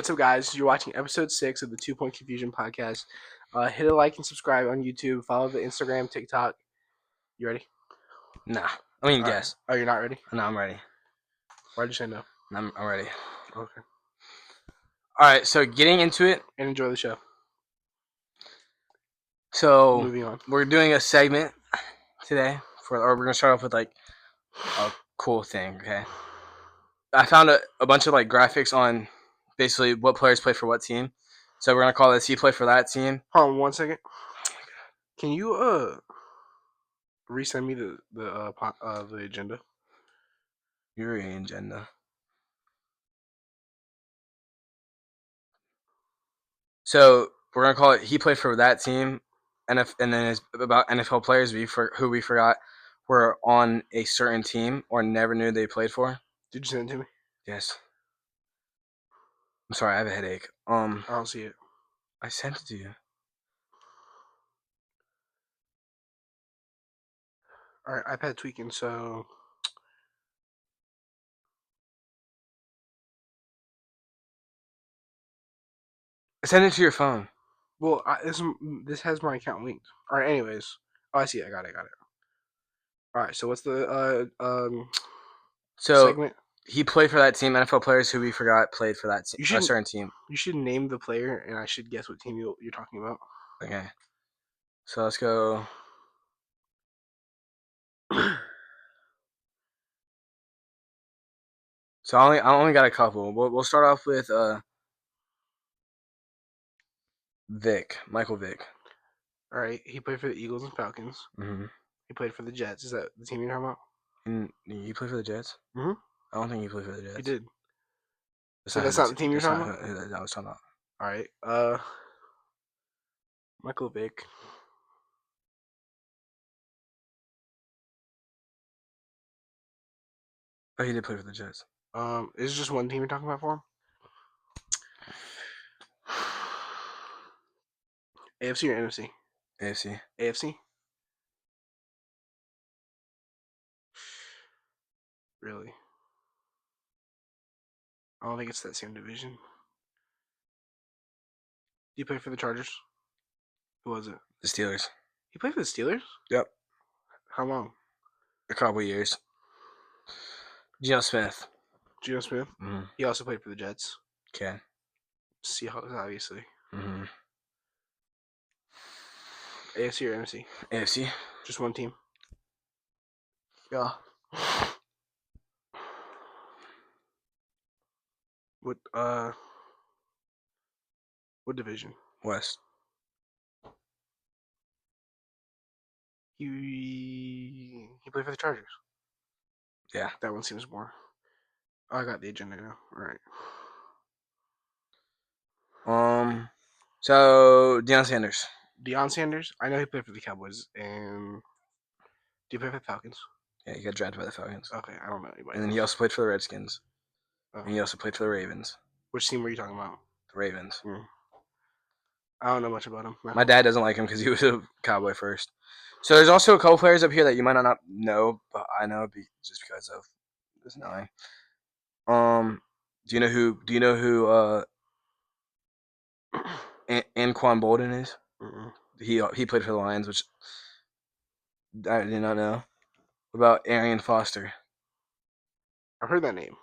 What's up, guys? You're watching episode 6 of the 2 Point Confusion podcast. Hit a like and subscribe on YouTube. Follow the Instagram, TikTok. You ready? Nah. I mean, All right. yes. Oh, you're not ready? No, I'm ready. Why'd you say no? I'm ready. Okay. All right, so getting into it. And enjoy the show. So Moving on. we're doing a segment today or we're gonna start off with like a cool thing. Okay. I found a bunch of like graphics on basically what players play for what team. So we're gonna call this "He played for that team." Hold on 1 second. Can you resend me the agenda? Your agenda. So we're gonna call it "He played for that team," and then it's about NFL players who we forgot were on a certain team or never knew they played for. Did you send it to me? Yes. I'm sorry, I have a headache. I don't see it. I sent it to you. All right, iPad tweaking. So I sent it to your phone. well, this has my account linked. All right. Anyways, I see it. I got it. All right. So what's the So segment? he played for that team. NFL players who we forgot played for that team, a certain team. You should name the player, and I should guess what team you're talking about. Okay. So let's go. So I only got a couple. We'll start off with Michael Vick. All right, he played for the Eagles and Falcons. Mm-hmm. He played for the Jets. Is that the team you're talking about? And he played for the Jets. Mm-hmm. I don't think he played for the Jets. He did. That's So that's not the team you're talking about? Who I was talking about. All right. Michael Vick. Oh, he did play for the Jets. Is it just one team you're talking about for him? AFC or NFC? AFC. AFC. Really? I don't think it's that same division. Did he play for the Chargers? Who was it? The Steelers. He played for the Steelers? Yep. How long? A couple years. Geno Smith. Geno Smith. Mm-hmm. He also played for the Jets. Okay. Seahawks, obviously. Mm-hmm. AFC or NFC? AFC. Just one team. Yeah. What division? West. He played for the Chargers. Yeah. That one seems more. Oh, I got the agenda now. All right. So Deion Sanders. Deion Sanders. I know he played for the Cowboys. And do you play for the Falcons? Yeah, he got drafted by the Falcons. Okay, I don't know anybody. And then he also played for the Redskins. Oh. And he also played for the Ravens. Which team were you talking about? The Ravens. I don't know much about him. No. My dad doesn't like him because he was a Cowboy first. So there's also a couple players up here that you might not know, but I know just because of this knowing. Do you know who Anquan Bolden is? Mm-mm. He played for the Lions, which I did not know. What about Arian Foster? I've heard that name.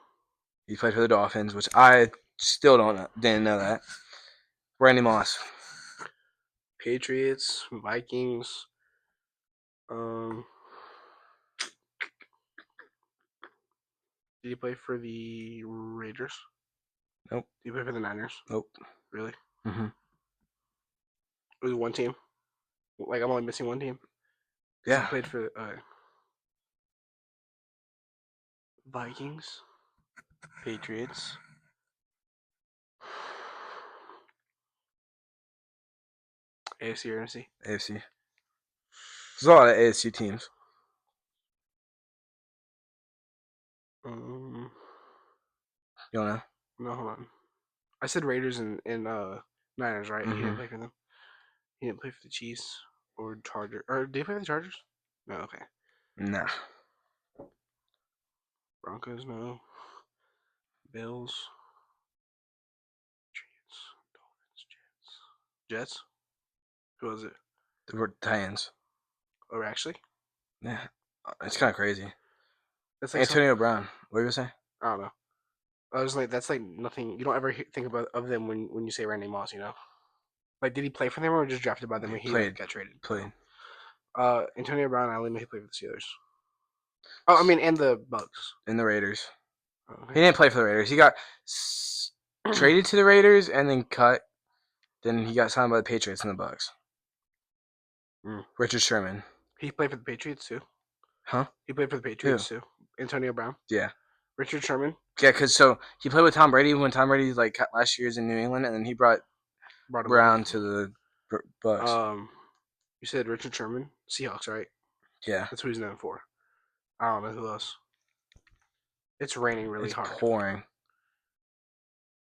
He played for the Dolphins, which I still didn't know that. Randy Moss. Patriots, Vikings. Did he play for the Raiders? Nope. Did he play for the Niners? Nope. Really? Mm-hmm. It was one team. Like I'm only missing one team. Yeah. He played for Vikings, Patriots. AFC or NFC? AFC. There's a lot of AFC teams. You don't know? No, hold on. I said Raiders and Niners, right? Mm-hmm. He didn't play for them. He didn't play for the Chiefs or Chargers. Or did he play for the Chargers? No, okay. Nah. Broncos, no. Bills. Jets. Who was it? The Titans. Oh, actually, Yeah, it's kind of crazy. that's like Antonio Brown. What were you saying? I don't know. I was like, that's like nothing. You don't ever think about of them when you say Randy Moss. You know, like did he play for them or just drafted by them He and he like played. got traded? Played Antonio Brown. I only know he played for the Steelers. Oh, I mean, and the Bucks. in the Raiders. Oh, He okay. didn't play for the Raiders. He got traded to the Raiders and then cut. Then he got signed by the Patriots and the Bucks. Mm. Richard Sherman. He played for the Patriots too. Huh? He played for the Who? Patriots too. Antonio Brown, Yeah. Richard Sherman Yeah, because so he played with Tom Brady when Tom Brady like last year's in New England, and then he brought brought him Brown to the Bucks. over. You said Richard Sherman, Seahawks, right? Yeah. That's who he's known for. I don't know who else. It's raining really It's hard. pouring.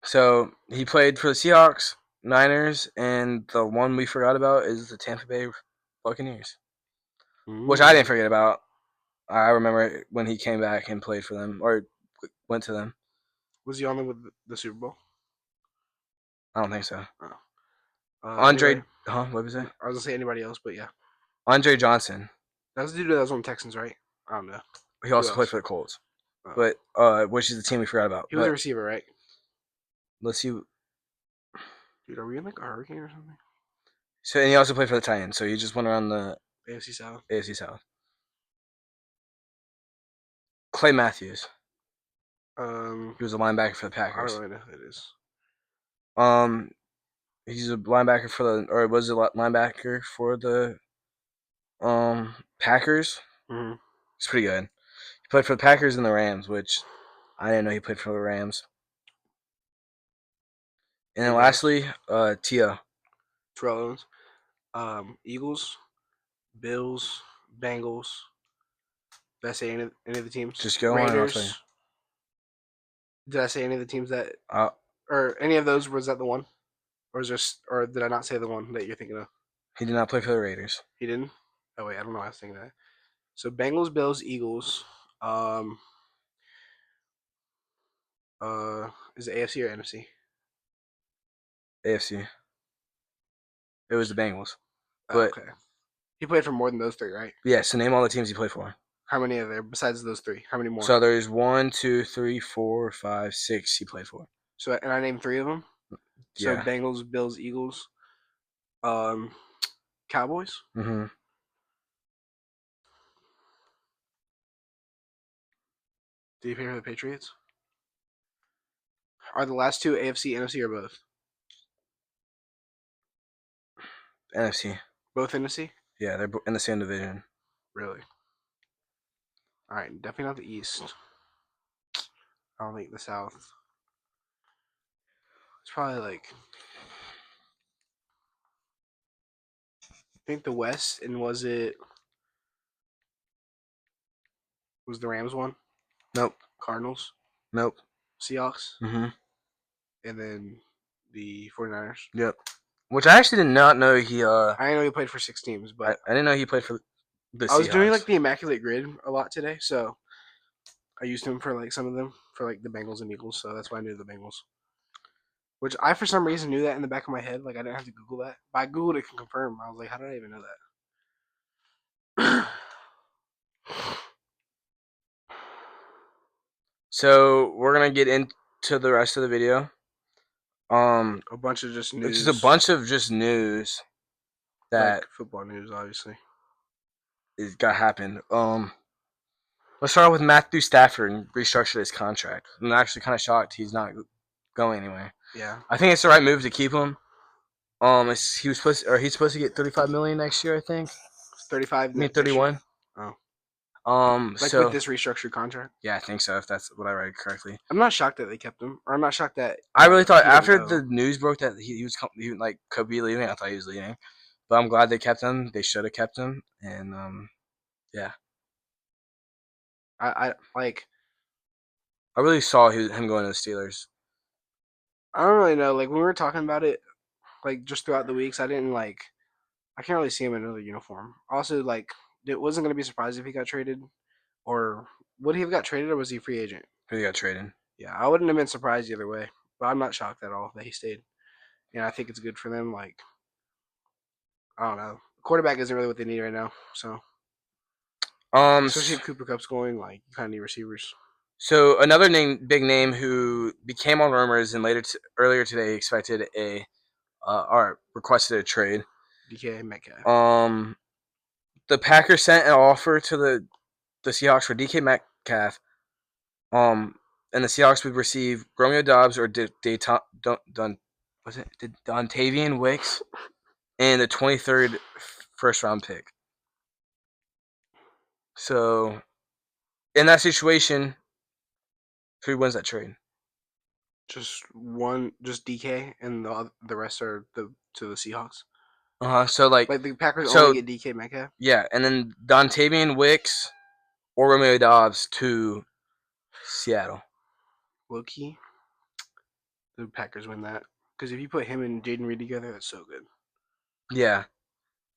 So he played for the Seahawks, Niners, and the one we forgot about is the Tampa Bay Buccaneers, which I didn't forget about. I remember when he came back and played for them or went to them. Was he on them with the Super Bowl? I don't think so. Oh. Andre, Anybody, what was that? I was gonna say anybody else, but yeah, Andre Johnson. that was the dude that was on the Texans, right? I don't know. He also Who played else? for the Colts, Oh. but which is the team we forgot about. He was a But receiver, right? let's see. Dude, are we in like a hurricane or something? So and he also played for the Titans. So he just went around the AFC South. AFC South. Clay Matthews. He was a linebacker for the I don't Packers. really know who it is. He's a linebacker for the, or was a linebacker for the Packers. Mm-hmm. He's pretty good. He played for the Packers and the Rams, which I didn't know he played for the Rams. And then Anybody else? lastly, Tia. Terrell Owens. Eagles, Bills, Bengals. Did I say any of the teams? Just go on and I'll tell you. Raiders. Did I say any of the teams that, Uh, or any of those? Was that the one, or is there, or did I not say the one that you're thinking of? he did not play for the Raiders. He didn't. Oh wait, I don't know why I was thinking that. So Bengals, Bills, Eagles. Um. Is it AFC or NFC? AFC. It was the Bengals. Oh, But okay. He played for more than those three, right? yeah, so name all the teams he played for. How many are there besides those three? How many more? So there's 1, 2, 3, 4, 5, 6 he played for. So and I named three of them. So Yeah. Bengals, Bills, Eagles, Cowboys. Mm-hmm. Did he play for the Patriots? Are the last two AFC, NFC, or both? NFC. Both NFC? Yeah, they're in the same division. Really? All right, definitely not the East. I don't think the South. It's probably like I think the West, and was the Rams one? Nope. Cardinals, Nope. Seahawks, Mm-hmm. and then the 49ers. Yep. Which I actually did not know he. I didn't know he played for 6 teams, but I didn't know he played for the Seahawks. I was doing like the Immaculate Grid a lot today, so I used him for like some of them for like the Bengals and Eagles, so that's why I knew the Bengals. Which I for some reason knew that in the back of my head, like I didn't have to Google that. But I googled it to confirm. I was like, how did I even know that? So we're gonna get into the rest of the video. A bunch of just news. It's just a bunch of just news that like football news, obviously. is got happened. Let's start with Matthew Stafford and restructured his contract. I'm actually kind of shocked he's not going anywhere. Yeah, I think it's the right move to keep him. He's supposed to get $35 million next year. I think. 35. I mean 31. Oh, like so with this restructured contract. yeah, I think so. If that's what I read correctly. I'm not shocked that they kept him, or I'm not shocked that I really thought he didn't after go. the news broke that he was like could be leaving. I thought he was leaving, but I'm glad they kept him. They should have kept him, and yeah. I like. I really saw him going to the Steelers. I don't really know. Like when we were talking about it, like just throughout the weeks, I didn't like. I can't really see him in another uniform. Also, like, it wasn't gonna be surprised if he got traded, or would he have got traded, or was he a free agent? He got traded. Yeah, I wouldn't have been surprised either way. But I'm not shocked at all that he stayed. And I think it's good for them. Like, I don't know. Quarterback isn't really what they need right now. So especially S- if Cooper Cup's going, like you kind of need receivers. so another big name who became on rumors and earlier today expected or requested a trade. DK Metcalf. Um, the Packers sent an offer to the Seahawks for DK Metcalf. Um, and the Seahawks would receive Romeo Dobbs or Dontavian Wicks and the 23rd first round pick. So in that situation, who wins that trade? Just DK, and the rest are to the Seahawks. So Like the Packers only so get DK Metcalf. yeah, and then Dontavian Wicks or Romeo Dobbs to Seattle. Low key, the Packers win that because if you put him and Jaden Reed together, that's so good. Yeah,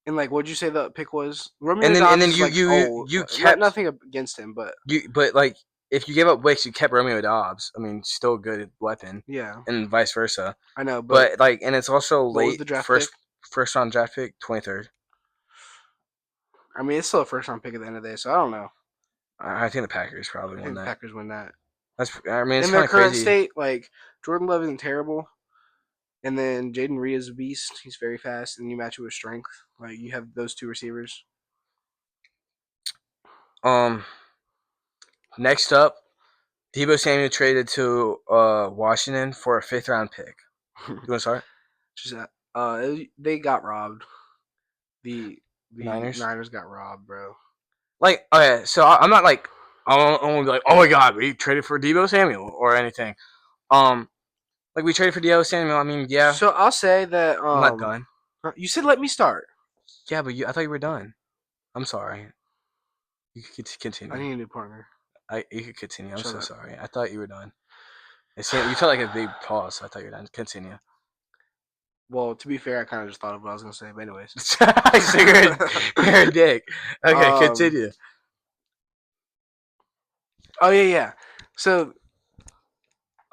And like, what'd you say the pick was? Romeo and Dobbs then is like old. you kept Nothing against him, but but like if you gave up Wicks, you kept Romeo Dobbs. I mean, still a good weapon, yeah, and vice versa. I know. But But like, and it's also what was late the draft pick? first round draft pick, 23rd. I mean, it's still a first round pick at the end of the day, so I don't know. I think the Packers I probably won think the that. Packers win that. I mean, it's In kind their of current crazy. state, like Jordan Love isn't terrible, and then Jaden Reed is a beast. He's very fast, and you match it with strength. Like you have those two receivers. Um, next up, Deebo Samuel traded to Washington for a 5th round pick. You want to start? Just they got robbed. The Niners. Niners got robbed, bro. Like, okay, so I'm not like I won't be like, oh my god, we traded for Deebo Samuel or anything. Um, like we traded for Deebo Samuel. I mean, yeah, So I'll say that I'm not done. you said let me start. Yeah, but I thought you were done. I'm sorry. You could I continue. need a new partner. You could continue. I'm Shut so up. sorry. I thought you were done. You felt like a big pause. So I thought you were done. Continue. Well, to be fair, I kind of just thought of what I was gonna say, but anyways. So you're a dick. Okay, um. continue. Oh yeah. So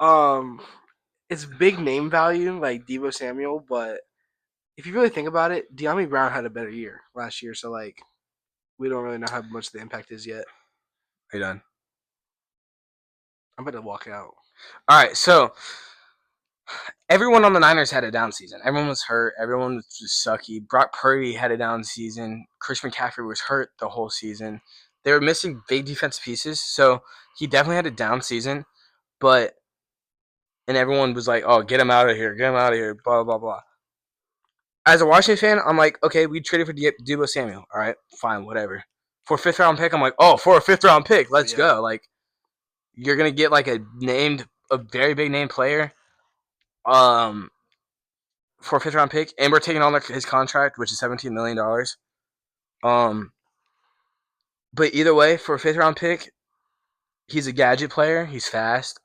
um, it's big name value like Debo Samuel, but if you really think about it, De'Ami Brown had a better year last year, so like we don't really know how much the impact is yet. Are you done? I'm about to walk out. All right. So everyone on the Niners had a down season. Everyone was hurt. Everyone was just sucky. Brock Purdy had a down season. Chris McCaffrey was hurt the whole season. They were missing big defense pieces, so he definitely had a down season. But and everyone was like, "Oh, get him out of here! Get him out of here!" Blah blah blah. As a Washington fan, I'm like, okay, we traded for Deebo Samuel. All right, fine, whatever. For a 5th round pick, I'm like, oh, for a 5th round pick, let's Yeah. go. Like, you're gonna get like a very big name player, um, for a 5th round pick, and we're taking on his contract, which is $17 million. Um, but either way, for a 5th round pick, he's a gadget player. He's fast.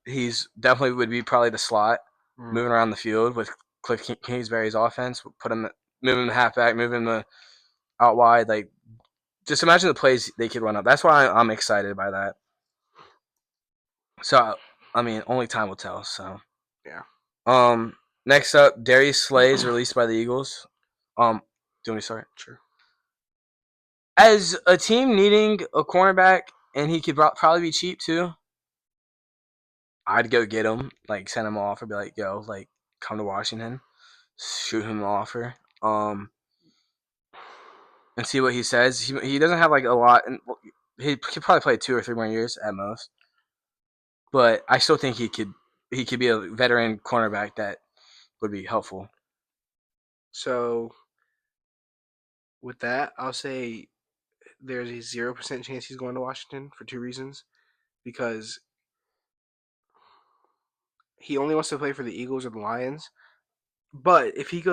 He's definitely would be probably the slot, moving around the field with Cliff Kingsbury's offense. Put him, move him to halfback, move him to out wide. Like, just imagine the plays they could run up. That's why I'm excited by that. So, I mean, only time will tell. So, Yeah. Next up, Darius Slay is released by the Eagles. Do you want me to start? Sure. As a team needing a cornerback, and he could probably be cheap too, I'd go get him. Like, send him off, or be like, yo, like, come to Washington, shoot him an offer. And see what he says. He doesn't have like a lot, and he could probably play 2 or 3 more years at most. But I still think he could be a veteran cornerback that would be helpful. So with that, I'll say there's a 0% chance he's going to Washington for two reasons. Because he only wants to play for the Eagles or the Lions. But if he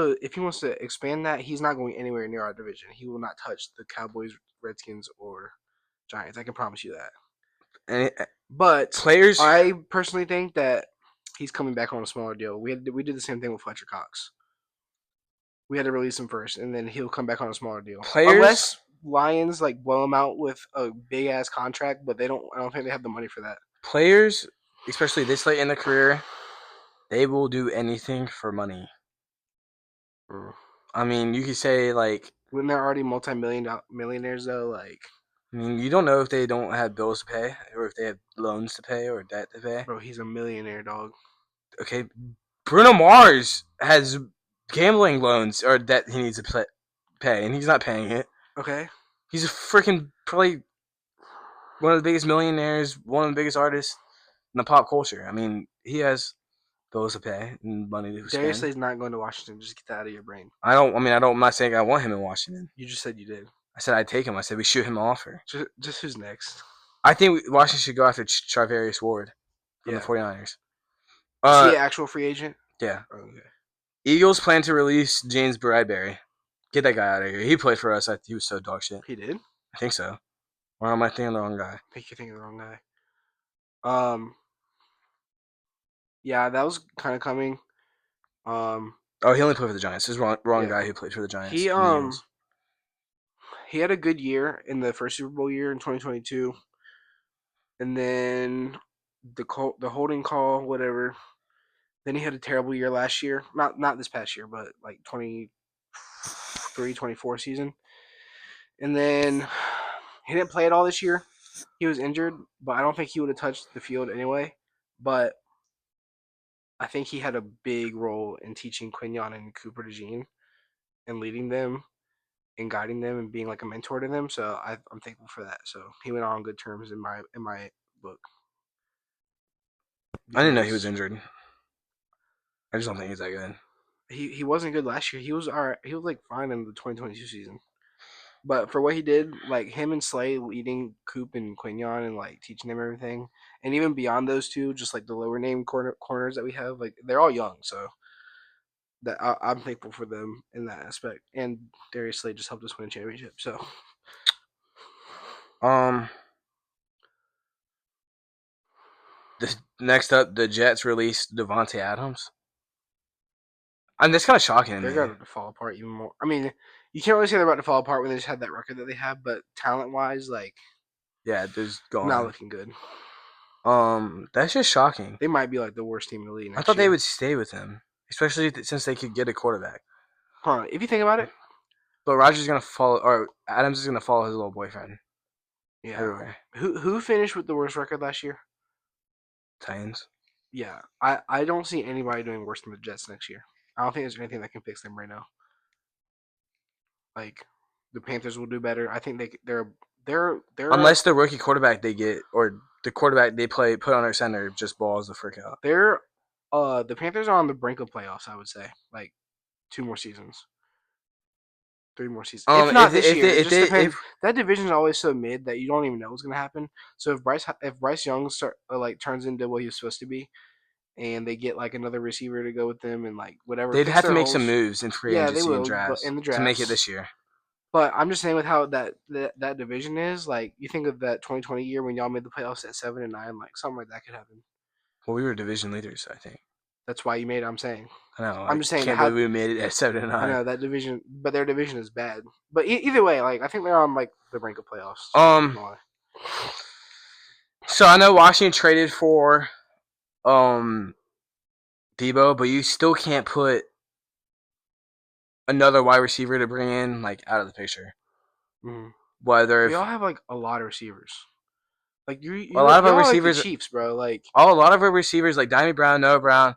wants to expand that, he's not going anywhere near our division. He will not touch the Cowboys, Redskins, or Giants. I can promise you that. And But players, I personally think that he's coming back on a smaller deal. We did the same thing with Fletcher Cox. We had to release him first, and then he'll come back on a smaller deal. Players, Unless Lions like blow him out with a big ass contract, but they don't. I don't think they have the money for that. players, especially this late in the career, they will do anything for money. I mean, you could say like, When they're already millionaires though, like, I mean, you don't know if they don't have bills to pay or if they have loans to pay or debt to pay. bro, he's a millionaire, dog. Okay, Bruno Mars has gambling loans or debt he needs to pay, and he's not paying it. Okay. He's a freaking probably one of the biggest millionaires, one of the biggest artists in the pop culture. I mean, he has bills to pay and money to Darius spend. Slay's not going to Washington. Just get that out of your brain. I don't. I mean, I don't. I'm not saying I want him in Washington. You just said you did. I said I'd take him. I said we shoot him an offer. Just who's next? I think Washington should go after Charvarius Ward from the Yeah. 49ers. Is he an actual free agent? Yeah. Okay. Eagles plan to release James Bradbury. Get that guy out of here. He played for us. He was so dog shit. He did? I think so. Or am I thinking the wrong guy? I think you're thinking of the wrong guy. Yeah, that was kind of coming. Oh, he only played for the Giants. This is wrong Yeah. guy who played for the Giants. He and the Eagles. he had a good year in the first Super Bowl year in 2022, and then the holding call, whatever. Then he had a terrible year last year. Not this past year, but like 23, 24 season. And then he didn't play at all this year. He was injured, but I don't think he would have touched the field anyway. But I think he had a big role in teaching Quinyon and Cooper DeJean and leading them and guiding them and being like a mentor to them. So I'm thankful for that. So he went on good terms in my book. I didn't know he was injured. I just don't think he's that good. He wasn't good last year. He was alright. He was like fine in the 2022 season. But for what he did, like him and Slay leading Coop and Quinyon and like teaching them everything, and even beyond those two, just like the lower name corners that we have, like they're all young, so that I'm thankful for them in that aspect. And Darius Slay just helped us win a championship. So, next up, the Jets released Devontae Adams. I mean, that's kind of shocking to they're me. going to fall apart even more. I mean, you can't really say they're about to fall apart when they just had that record that they have, but talent wise, like, yeah, there's gone. not looking good. That's just shocking. They might be like the worst team in the league. I thought they would stay with him, especially since they could get a quarterback. Huh? If you think about it, but Rodgers is gonna follow, or Adams is gonna follow his little boyfriend. Yeah. Everywhere. Who finished with the worst record last year? Titans. Yeah, I don't see anybody doing worse than the Jets next year. I don't think there's anything that can fix them right now. Like the Panthers will do better. I think they're unless the rookie quarterback they get or the quarterback they put on their center just balls the frick out. They're the Panthers are on the brink of playoffs. I would say like 2 more seasons. 3 more seasons. If not this year, it just depends. That division is always so mid that you don't even know what's going to happen. So if Bryce Young turns into what he was supposed to be, and they get like another receiver to go with them and like whatever, they'd have to make some moves in free agency and drafts to make it this year. But I'm just saying with how that division is, like you think of that 2020 year when y'all made the playoffs at 7-9, like something like that could happen. Well, we were division leaders, I think. That's why you made it. I'm saying. I know. I'm just saying. Can't believe we made it at 7-9. I know that division, but their division is bad. But either way, like I think they're on like the brink of playoffs. So I know Washington traded for Debo, but you still can't put another wide receiver to bring in like out of the picture. Mm-hmm. Whether we all have like a lot of receivers. Like you a lot of our receivers, like the Chiefs, bro. Like a lot of our receivers, like Diamond Brown, Noah Brown,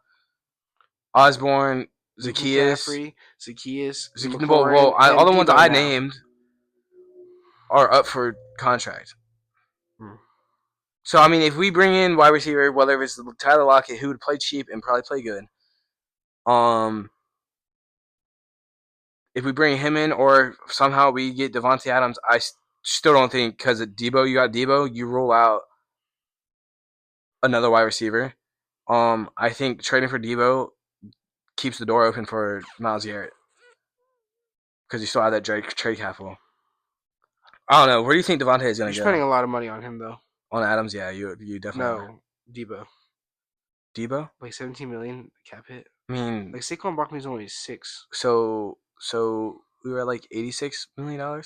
Osborne, Zacchaeus, all the ones I named are up for contract. So I mean, if we bring in wide receiver, whether it's Tyler Lockett, who would play cheap and probably play good, if we bring him in, or somehow we get Devontae Adams, I still don't think because of Debo, you roll out another wide receiver. I think trading for Debo keeps the door open for Myles Garrett because you still have that trade capital. I don't know. Where do you think Devontae is going to go? You're spending a lot of money on him, though. On Adams, yeah, you definitely. No, Debo. Like $17 million cap hit. I mean, like Saquon Barkley's only 6. So we were at like $86 million. I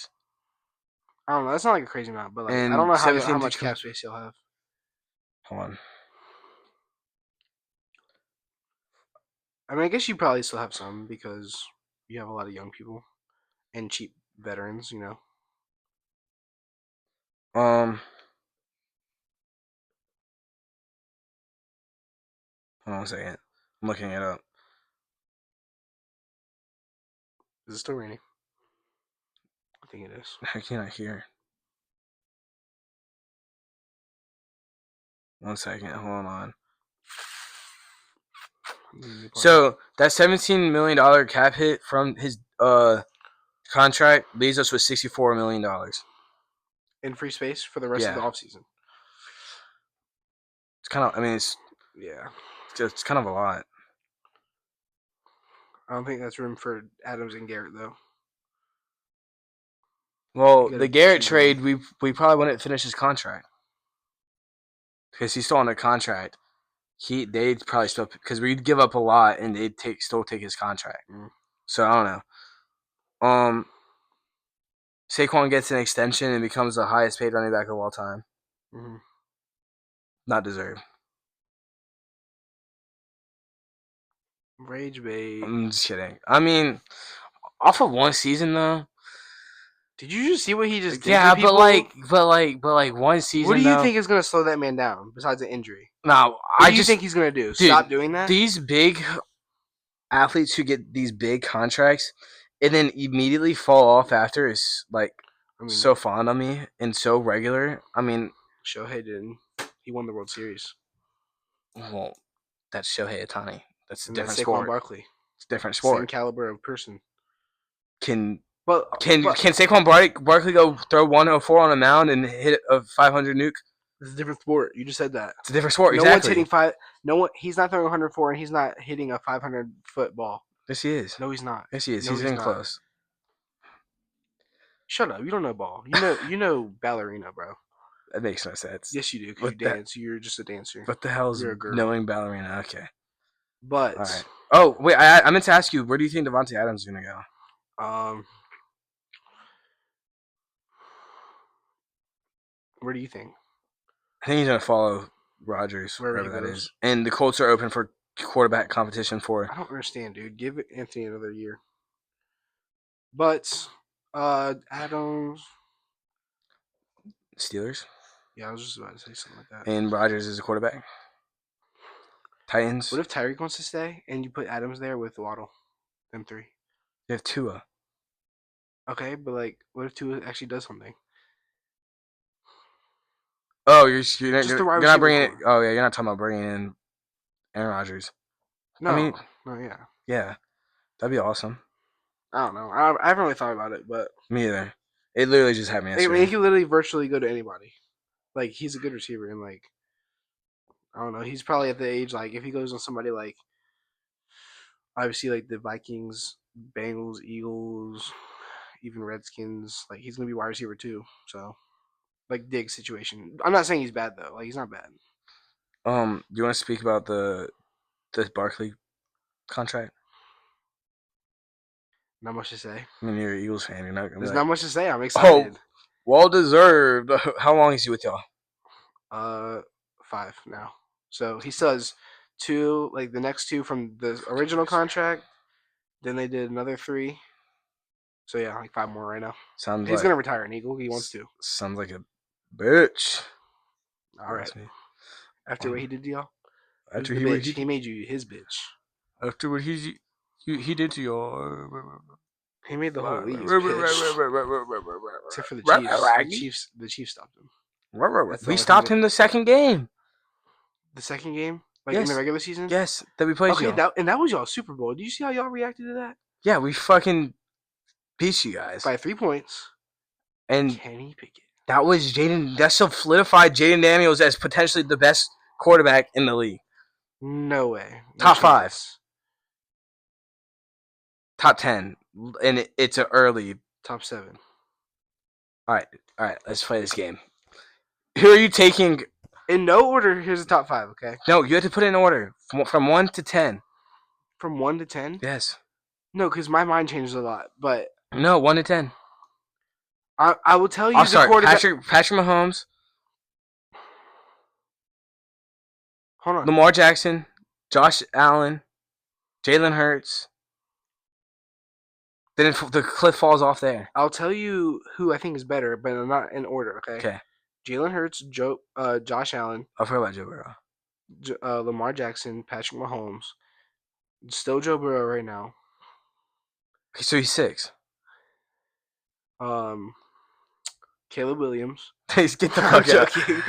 don't know. That's not like a crazy amount, but like I don't know how much cap space you'll have. Hold on. I mean, I guess you probably still have some because You have a lot of young people and cheap veterans. You know. Um, hold on a second. I'm looking it up. Is it still raining? I think it is. I cannot hear. One second. Hold on. So that $17 million cap hit from his contract leaves us with $64 million. in free space for the rest of Yeah, the offseason. it's kind of. I mean, Yeah. it's kind of a lot. I don't think that's room for Adams and Garrett though. Well, You the gotta Garrett choose trade, one. we probably wouldn't finish his contract because he's still on a contract. They'd probably still because we'd give up a lot and they'd still take his contract. Mm. So I don't know. Saquon gets an extension and becomes the highest paid running back of all time. Mm-hmm. Not deserved. Rage bait. I'm just kidding. I mean, off of one season though. Did you just see what he just did Yeah, to people? but like one season. What do you though, think is gonna slow that man down besides an injury? No, What do you think he's gonna do? dude, Stop doing that? These big athletes who get these big contracts and then immediately fall off after is like so fond of me and so regular. I mean, Shohei didn't. He won the World Series. well, that's Shohei Ohtani. That's a And different that's Saquon sport. Barkley. It's a different Same sport. caliber of person. Can But Saquon Barkley go throw 104 on a mound and hit a 500 nuke? it's a different sport. You just said that. It's a different sport. No exactly. one's hitting five. No one. He's not throwing 104, and he's not hitting a 500-foot ball. Yes, he is. No, he's not. Yes, he is. No, he's getting not. close. Shut up. You don't know ball. You know ballerina, bro. That makes no sense. Yes, you do. Because you dance. You're just a dancer. What the hell is You're a girl. knowing ballerina? Okay. But all right. Oh wait, I meant to ask you, where do you think Devontae Adams is gonna go? Where do you think? I think he's gonna follow Rodgers, wherever that is. And the Colts are open for quarterback competition for. I don't understand, dude. Give Anthony another year. But Adams. Steelers. Yeah, I was just about to say something like that. And Rodgers is a quarterback. Titans. What if Tyreek wants to stay and you put Adams there with Waddle? Them three. They have Tua. Okay, but like, what if Tua actually does something? Oh, you're not bringing it. Core. Oh yeah, you're not talking about bringing in Aaron Rodgers. No, I mean, yeah, that'd be awesome. I don't know. I haven't really thought about it, but me either. It literally just happened yesterday. I mean, he can literally virtually go to anybody. Like, he's a good receiver, and like, I don't know. He's probably at the age like if he goes on somebody like, obviously like the Vikings, Bengals, Eagles, even Redskins. Like, he's gonna be wide receiver too. So, like, Diggs situation. I'm not saying he's bad though. Like, he's not bad. Do you want to speak about the Barkley contract? Not much to say. I mean, you're an Eagles fan. You're not. There's not much to say. I'm excited. Oh, well deserved. How long is he with y'all? 5 now. So he still has 2, like the next 2 from the original contract. Then they did another 3. So yeah, like 5 more right now. He's gonna retire an Eagle. He wants to. Sounds like a bitch. All right. After what he did to y'all. After he made you his bitch. After what he did to y'all. He made the whole league his bitch. Except for the Chiefs. The Chiefs stopped him. We stopped him the second game. The second game? Like in the regular season? Yes, that we played y'all. That was y'all's Super Bowl. Did you see how y'all reacted to that? Yeah, we fucking beat you guys. By 3 points. And Kenny Pickett. That was Jaden. That solidified Jaden Daniels as potentially the best quarterback in the league. No way. Top 5. Top 10. And it's an early. Top 7. All right. Let's play this game. Who are you taking? In no order, here's the top 5, okay? No, you have to put it in order. From 1 to 10. From 1 to 10? Yes. No, because my mind changes a lot, but... No, 1 to 10. I will tell you quarterback... Patrick Mahomes. Hold on. Lamar Jackson. Josh Allen. Jalen Hurts. Then the cliff falls off there. I'll tell you who I think is better, but not in order. Okay. Okay. Jalen Hurts, Josh Allen, I've heard about Joe Burrow. Lamar Jackson, Patrick Mahomes. Still Joe Burrow right now. Okay, so he's 6. Um, Caleb Williams. Get the I'm fuck out. joking.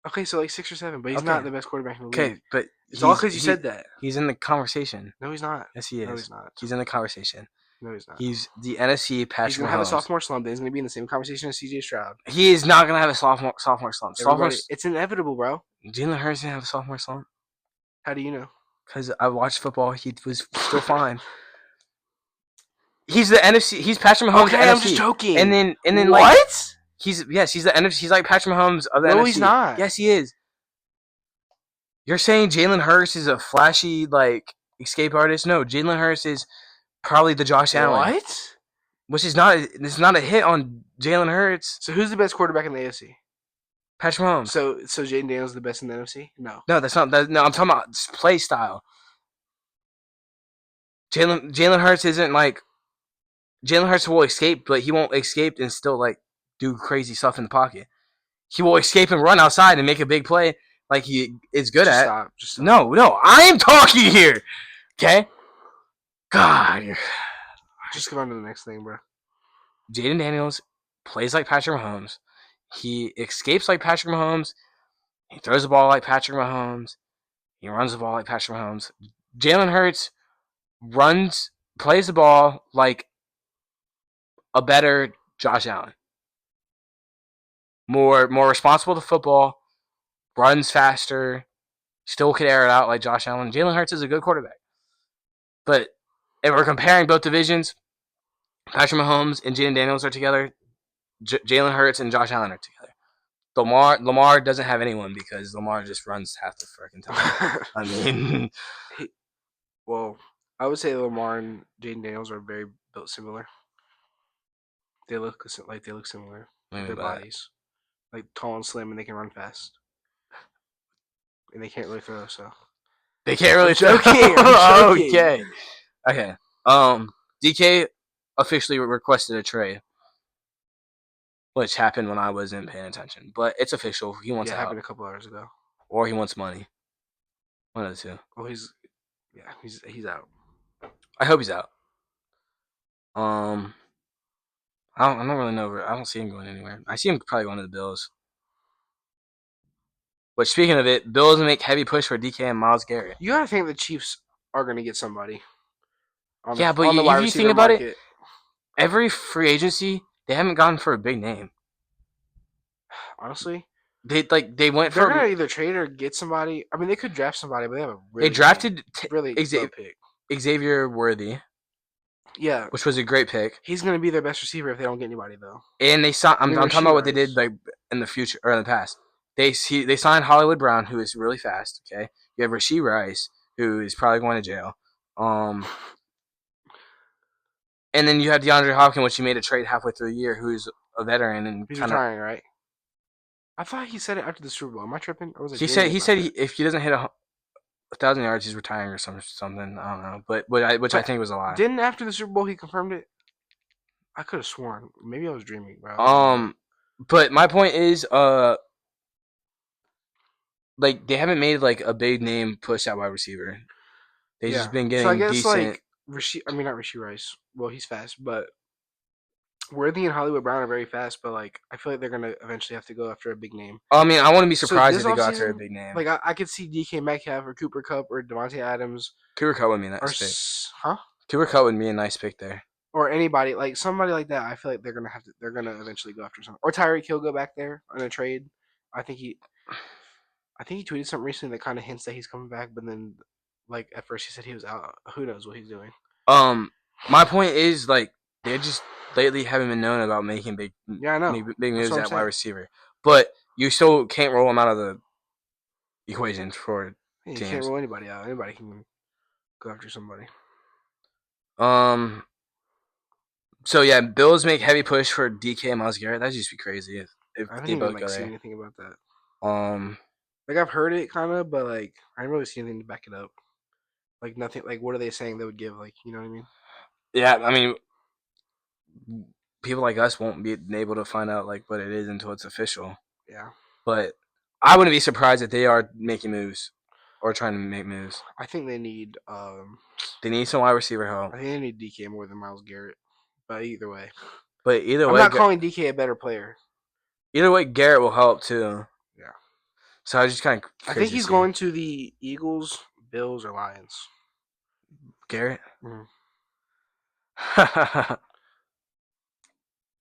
Okay, so like 6 or 7, but he's not the best quarterback in the league. Okay, but it's all because you said that. He's in the conversation. No, he's not. Yes, he is. No, he's not. He's in the conversation. No, he's not. He's the NFC Patrick He's gonna Mahomes. have a sophomore slump. Then he's gonna be in the same conversation as CJ Stroud. He is not gonna have a sophomore slump. It's inevitable, bro. Jalen Hurts didn't have a sophomore slump. How do you know? Because I watched football. He was still fine. He's the NFC. He's Patrick Mahomes. Okay, NFC. I'm just joking. And then what? Like, he's the NFC. He's like Patrick Mahomes of the NFC. No, he's not. Yes, he is. You're saying Jalen Hurts is a flashy like escape artist? No, Jalen Hurts is probably the Josh Allen. What? Which is not. It's not a hit on Jalen Hurts. So who's the best quarterback in the AFC? Patrick Mahomes. So Jaden Daniels the best in the NFC? No. No, that's not. No, I'm talking about play style. Jalen Hurts isn't like. Jalen Hurts will escape, but he won't escape and still like do crazy stuff in the pocket. He will escape and run outside and make a big play like he is good at. Stop. No, I am talking here. Okay? God. Just go on to the next thing, bro. Jaden Daniels plays like Patrick Mahomes. He escapes like Patrick Mahomes. He throws the ball like Patrick Mahomes. He runs the ball like Patrick Mahomes. Jalen Hurts plays the ball like a better Josh Allen. More responsible to football, runs faster, still could air it out like Josh Allen. Jalen Hurts is a good quarterback. But if we're comparing both divisions, Patrick Mahomes and Jaden Daniels are together. Jalen Hurts and Josh Allen are together. Lamar doesn't have anyone because Lamar just runs half the freaking time. I mean, well, I would say Lamar and Jaden Daniels are very built similar. They look similar. Their bodies, like tall and slim, and they can run fast, and they can't really throw. So they can't really throw. Okay. DK officially requested a trade, which happened when I wasn't paying attention. But it's official. He wants out. Happened a couple hours ago. Or he wants money. One of the two. Well, he's out. I hope he's out. I don't really know. I don't see him going anywhere. I see him probably going to the Bills. But speaking of it, Bills make heavy push for DK and Myles Garrett. You gotta think the Chiefs are gonna get somebody. But if you think about it, every free agency they haven't gone for a big name. Honestly, they went for. They're gonna either trade or get somebody. I mean, they could draft somebody, but they have a really. They drafted really Xavier Worthy. Yeah, which was a great pick. He's gonna be their best receiver if they don't get anybody though. And they signed. I'm talking about what they did like in the future or in the past. They signed Hollywood Brown, who is really fast. Okay, you have Rashee Rice, who is probably going to jail. And then you had DeAndre Hopkins, which he made a trade halfway through the year, who's a veteran and he's retiring, right? I thought he said it after the Super Bowl. Am I tripping? Or was it he said if he doesn't hit 1,000 yards, he's retiring or something. I don't know, but I think was a lie. Didn't after the Super Bowl he confirmed it? I could have sworn. Maybe I was dreaming, bro. But my point is, like they haven't made like a big name push out wide receiver. They've just been getting decent. Like not Rashee Rice. Well, he's fast, but Worthy and Hollywood Brown are very fast. But like, I feel like they're gonna eventually have to go after a big name. I mean, I wouldn't be surprised if they go after a big name. Like, I could see DK Metcalf or Cooper Kupp or Devontae Adams. Cooper Kupp would be a nice pick. Cooper Kupp would be a nice pick there. Or anybody like somebody like that. I feel like they're gonna eventually go after someone. Or Tyreek Hill go back there on a trade. I think he tweeted something recently that kind of hints that he's coming back, but then like at first he said he was out. Who knows what he's doing? My point is like they just lately haven't been known about making big moves at wide receiver, but you still can't roll them out of the equation for teams. You can't roll anybody out. Anybody can go after somebody. So yeah, Bills make heavy push for DK and Myles Garrett. That'd just be crazy if I they both go see there. anything about that. Like I've heard it kind of, but like I didn't really see anything to back it up. Like nothing. Like what are they saying they would give? Like you know what I mean? Yeah, I mean, people like us won't be able to find out like what it is until it's official. Yeah. But I wouldn't be surprised if they are making moves or trying to make moves. I think they need. They need some wide receiver help. I think they need DK more than Miles Garrett. But either way, But I'm not calling DK a better player. Garrett will help too. Yeah. So I just kind of. I think he's going to the Eagles, Bills, or Lions. Garrett. Mm-hmm.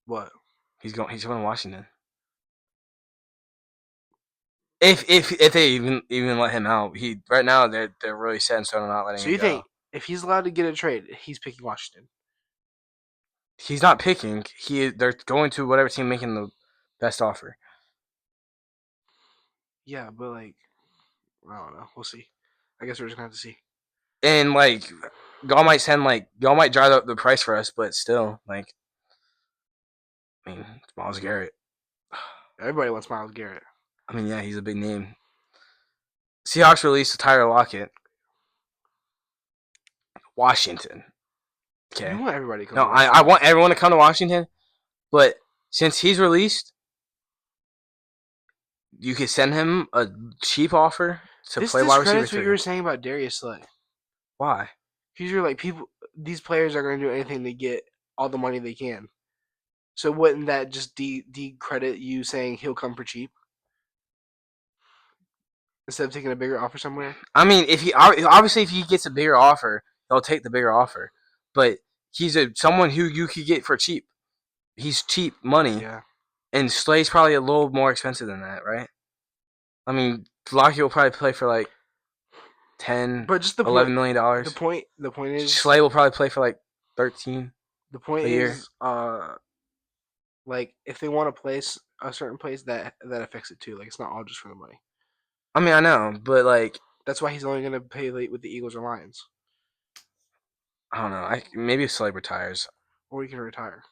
What? He's going. He's going to Washington. If they even let him out, he right now they're really set in stone on not letting So him you go. think if he's allowed to get a trade, he's picking Washington? He's not picking. They're going to whatever team making the best offer. Yeah, but like, I don't know. We'll see. I guess we're just gonna have to see. And like, y'all might drive up the price for us, but still, like, I mean, it's Myles Garrett. Everybody wants Myles Garrett. I mean, yeah, he's a big name. Seahawks released Tyler Lockett. Washington. Okay. You want everybody to come. No, I want everyone to come to Washington, but since he's released, you could send him a cheap offer to play wide receiver. This discredits what you were saying about Darius Slay. Why? Because you're like people. These players are going to do anything to get all the money they can. So wouldn't that just decredit you saying he'll come for cheap instead of taking a bigger offer somewhere? I mean, if he gets a bigger offer, he'll take the bigger offer. But he's someone who you could get for cheap. He's cheap money. Yeah. And Slay's probably a little more expensive than that, right? I mean, Lockett will probably play for like $10, but just $11 million. The point is Slay will probably play for like 13. The point a is, year. Like if they want to place a certain place, that affects it too. Like it's not all just for the money. I mean, I know, but like that's why he's only going to pay late with the Eagles or Lions. I don't know. Maybe if Slay retires, or he can retire.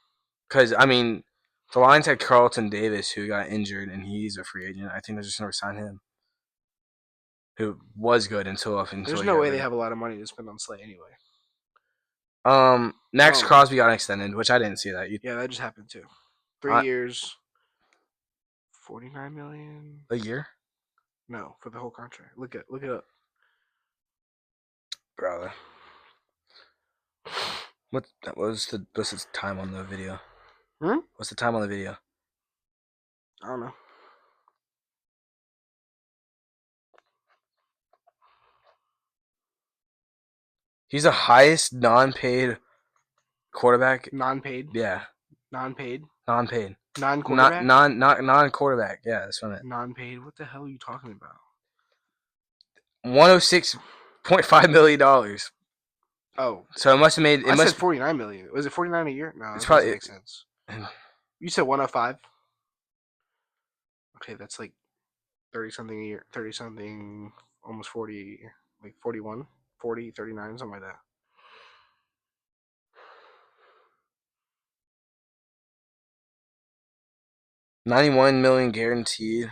Because I mean, the Lions had Carlton Davis who got injured, and he's a free agent. I think they're just going to resign him, who was good until There's no way they have a lot of money to spend on Slay anyway. Next, Crosby got extended, which I didn't see that. Yeah, that just happened too. 3 years, $49 million a year. No, for the whole contract. Look it up, brother. What's the time on the video? What's the time on the video? I don't know. He's the highest non-paid quarterback. Non-paid? Yeah. Non-paid? Non-paid. Non-quarterback? Non-quarterback. Yeah, that's what I meant. Non-paid? What the hell are you talking about? $106.5 million. Oh. So it must have made... I said $49 million. Was it $49 a year? No, that doesn't make sense. You said 105? Okay, that's like 30-something a year. 30-something, almost 40 a year. Like 41, 40, 39, something like that. $91 million guaranteed.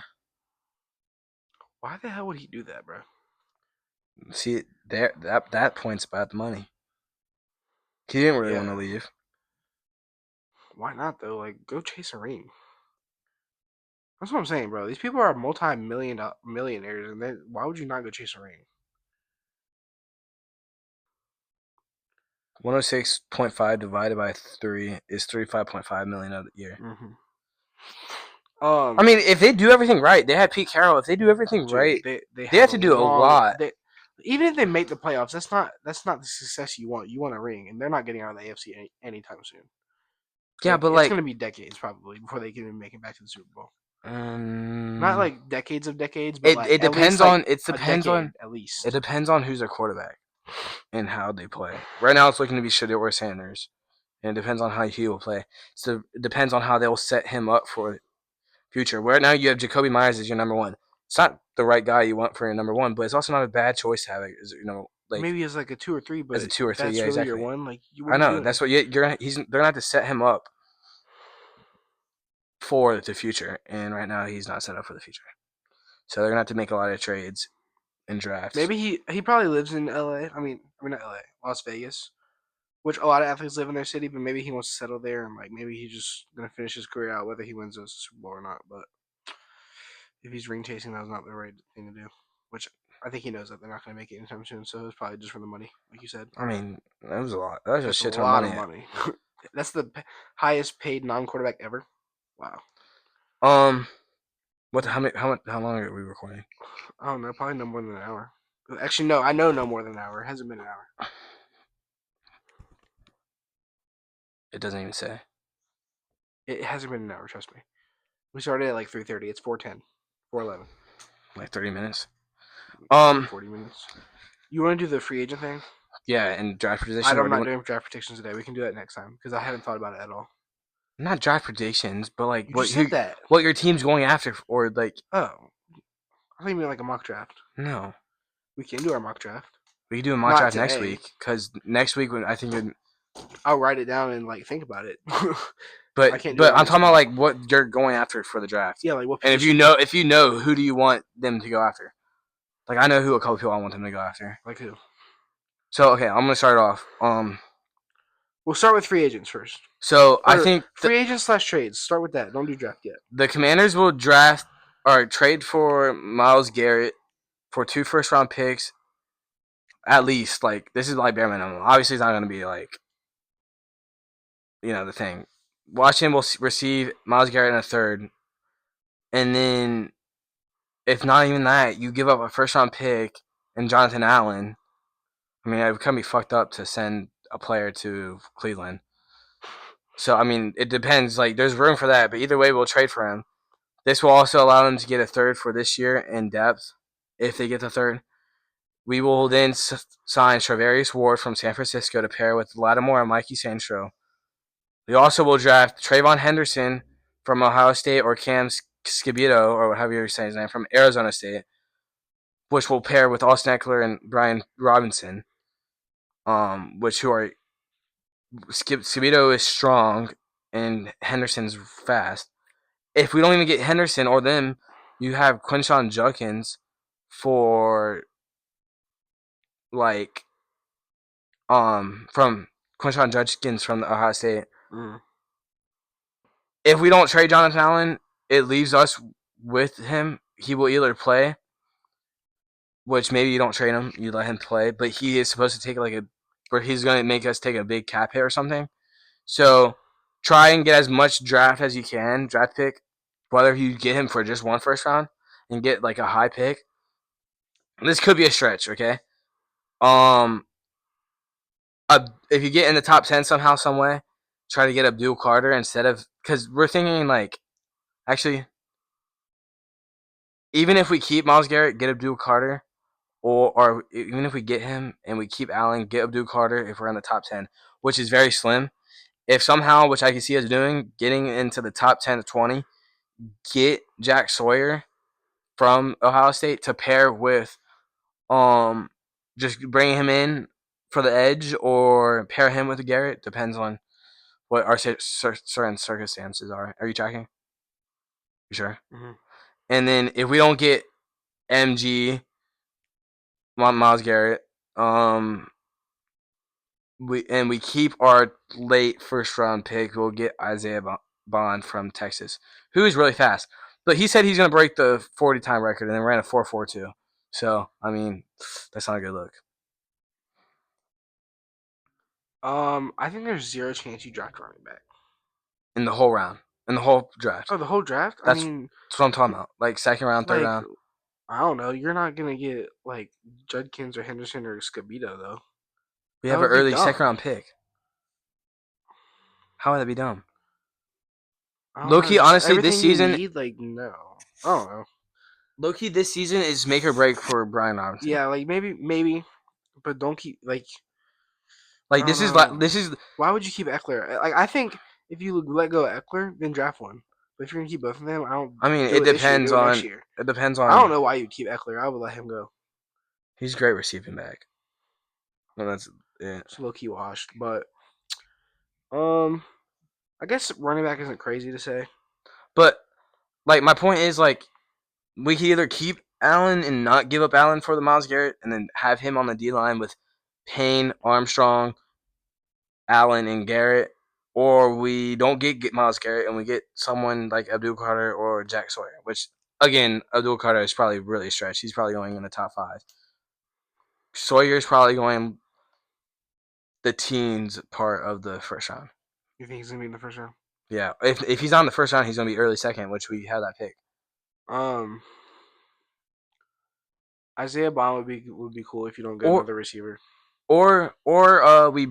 Why the hell would he do that, bro? See, that point's about the money. He didn't really want to leave. Why not though? Like, go chase a ring. That's what I'm saying, bro. These people are millionaires, and then why would you not go chase a ring? 106.5 divided by 3 is 35.5 million a year. Mm-hmm. I mean, if they do everything right, they had Pete Carroll. If they do everything right, they have to do a lot. Even if they make the playoffs, that's not the success you want. You want a ring, and they're not getting out of the AFC anytime soon. Yeah, but it's gonna be decades probably before they can even make it back to the Super Bowl. Not like decades of decades, but it depends on at least. It depends on who's their quarterback and how they play. Right now, it's looking to be Shedeur Sanders, and it depends on how he will play. So it depends on how they'll set him up for future. Right now, you have Jacoby Myers as your number one. It's not the right guy you want for your number one, but it's also not a bad choice to have. Maybe as like a 2 or 3, but as a 2 or 3, that's yeah, really exactly. your one. Like I know that's what they're gonna have to set him up for the future, and right now he's not set up for the future. So they're gonna have to make a lot of trades in drafts. Maybe he probably lives in L.A. I mean not L.A. Las Vegas, which a lot of athletes live in their city. But maybe he wants to settle there and like maybe he's just gonna finish his career out whether he wins a Super Bowl or not. But if he's ring chasing, that was not the right thing to do. Which I think he knows that they're not gonna make it anytime soon. So it's probably just for the money, like you said. I mean, that was a lot. That was a That's a shit ton of lot money. of money. That's the highest paid non-quarterback ever. Wow. What? How long are we recording? I don't know. Probably no more than an hour. Actually, no. I know no more than an hour. It hasn't been an hour. It doesn't even say. It hasn't been an hour. Trust me. We started at like 3:30. It's 4:10, 4:11. Like 30 minutes. 40 minutes. You want to do the free agent thing? Yeah, and draft predictions. I'm not doing draft predictions today. We can do that next time because I haven't thought about it at all. Not draft predictions, but like You just said that. what your team's going after, or like. Oh, I think you mean like a mock draft. No, We can do our mock draft. we can do a mock Not draft next today. week because next week when I think. I'll write it down and like think about it. But I can't do but it on I'm this talking one. about like what you're going after for the draft. Yeah, like what? And Position? if you know who do you want them to go after? Like I know who a couple people I want them to go after. Like who? So okay, I'm gonna start off. We'll start with free agents first. So I Or think free agents / trades. Start with that. Don't do draft yet. the Commanders will draft or trade for Myles Garrett for 2 first-round picks. At least, like this is like bare minimum. Obviously, it's not gonna be like the thing. Washington will receive Myles Garrett in a third, and then if not even that, you give up a first-round pick and Jonathan Allen. I mean, it would kind of be fucked up to send a player to Cleveland. So, I mean, it depends. Like, there's room for that, but either way, we'll trade for him. This will also allow them to get a third for this year in depth, if they get the third. We will then sign Travarius Ward from San Francisco to pair with Lattimore and Mikey Sandstro. We also will draft Trayvon Henderson from Ohio State or Cam Scibito, or however you say his name, from Arizona State, which will pair with Austin Eckler and Brian Robinson, which who are Scibito is strong and Henderson's fast. If we don't even get Henderson or them, you have Quinshon Judkins for like from Quinshon Judkins from the Ohio State. If we don't trade Jonathan Allen, it leaves us with him. He will either play, which maybe you don't trade him, you let him play, but he is supposed to take where he's going to make us take a big cap hit or something. So try and get as much draft as you can, draft pick, whether you get him for just 1 first round and get like a high pick. This could be a stretch, okay? If you get in the top 10 somehow, some way, try to get Abdul Carter instead of, because we're thinking like, actually, even if we keep Myles Garrett, get Abdul Carter, or even if we get him and we keep Allen, get Abdul Carter if we're in the top 10, which is very slim. If somehow, which I can see us doing, getting into the top 10 to 20, get Jack Sawyer from Ohio State to pair with just bring him in for the edge or pair him with Garrett, depends on what our certain circumstances are. Are you tracking? You sure? Mm-hmm. And then if we don't get MG, Myles Garrett, we keep our late first round pick, we'll get Isaiah Bond from Texas, who is really fast. But he said he's going to break the 40 time record and then ran a 4.42. So, I mean, that's not a good look. I think there's 0 chance you draft running back In the whole round. In the whole draft. Oh, the whole draft? That's I mean, what I'm talking about. Like second round, third like, round. I don't know. You're not gonna get like Judkins or Henderson or Scabito though. We That have an would be early dumb. second round pick. How would that be dumb? I don't Low-key, know, just honestly, this everything you season- need, like no, I don't know. Low-key, this season is make or break for Brian Robinson. Yeah, like maybe, but don't keep like. Like I this don't is know. Why would you keep Eckler? Like I think if you let go of Eckler, then draft one. But if you're gonna keep both of them, I don't. I mean, do it this year, depends do it on. next year. It depends on. I don't know why you'd keep Eckler. I would let him go. He's a great receiving back. Well, that's it. It's low key washed, but I guess running back isn't crazy to say. But like my point is like we can either keep Allen and not give up Allen for the Myles Garrett, and then have him on the D line with Payne, Armstrong, Allen, and Garrett, or we don't get Myles Garrett and we get someone like Abdul Carter or Jack Sawyer, which again, Abdul Carter is probably really stretched. He's probably going in the top 5. Sawyer's probably going the teens part of the first round. You think he's gonna be in the first round? Yeah, if he's on the first round, he's gonna be early second, which we have that pick. Isaiah Bond would be cool if you don't get another receiver. Or we,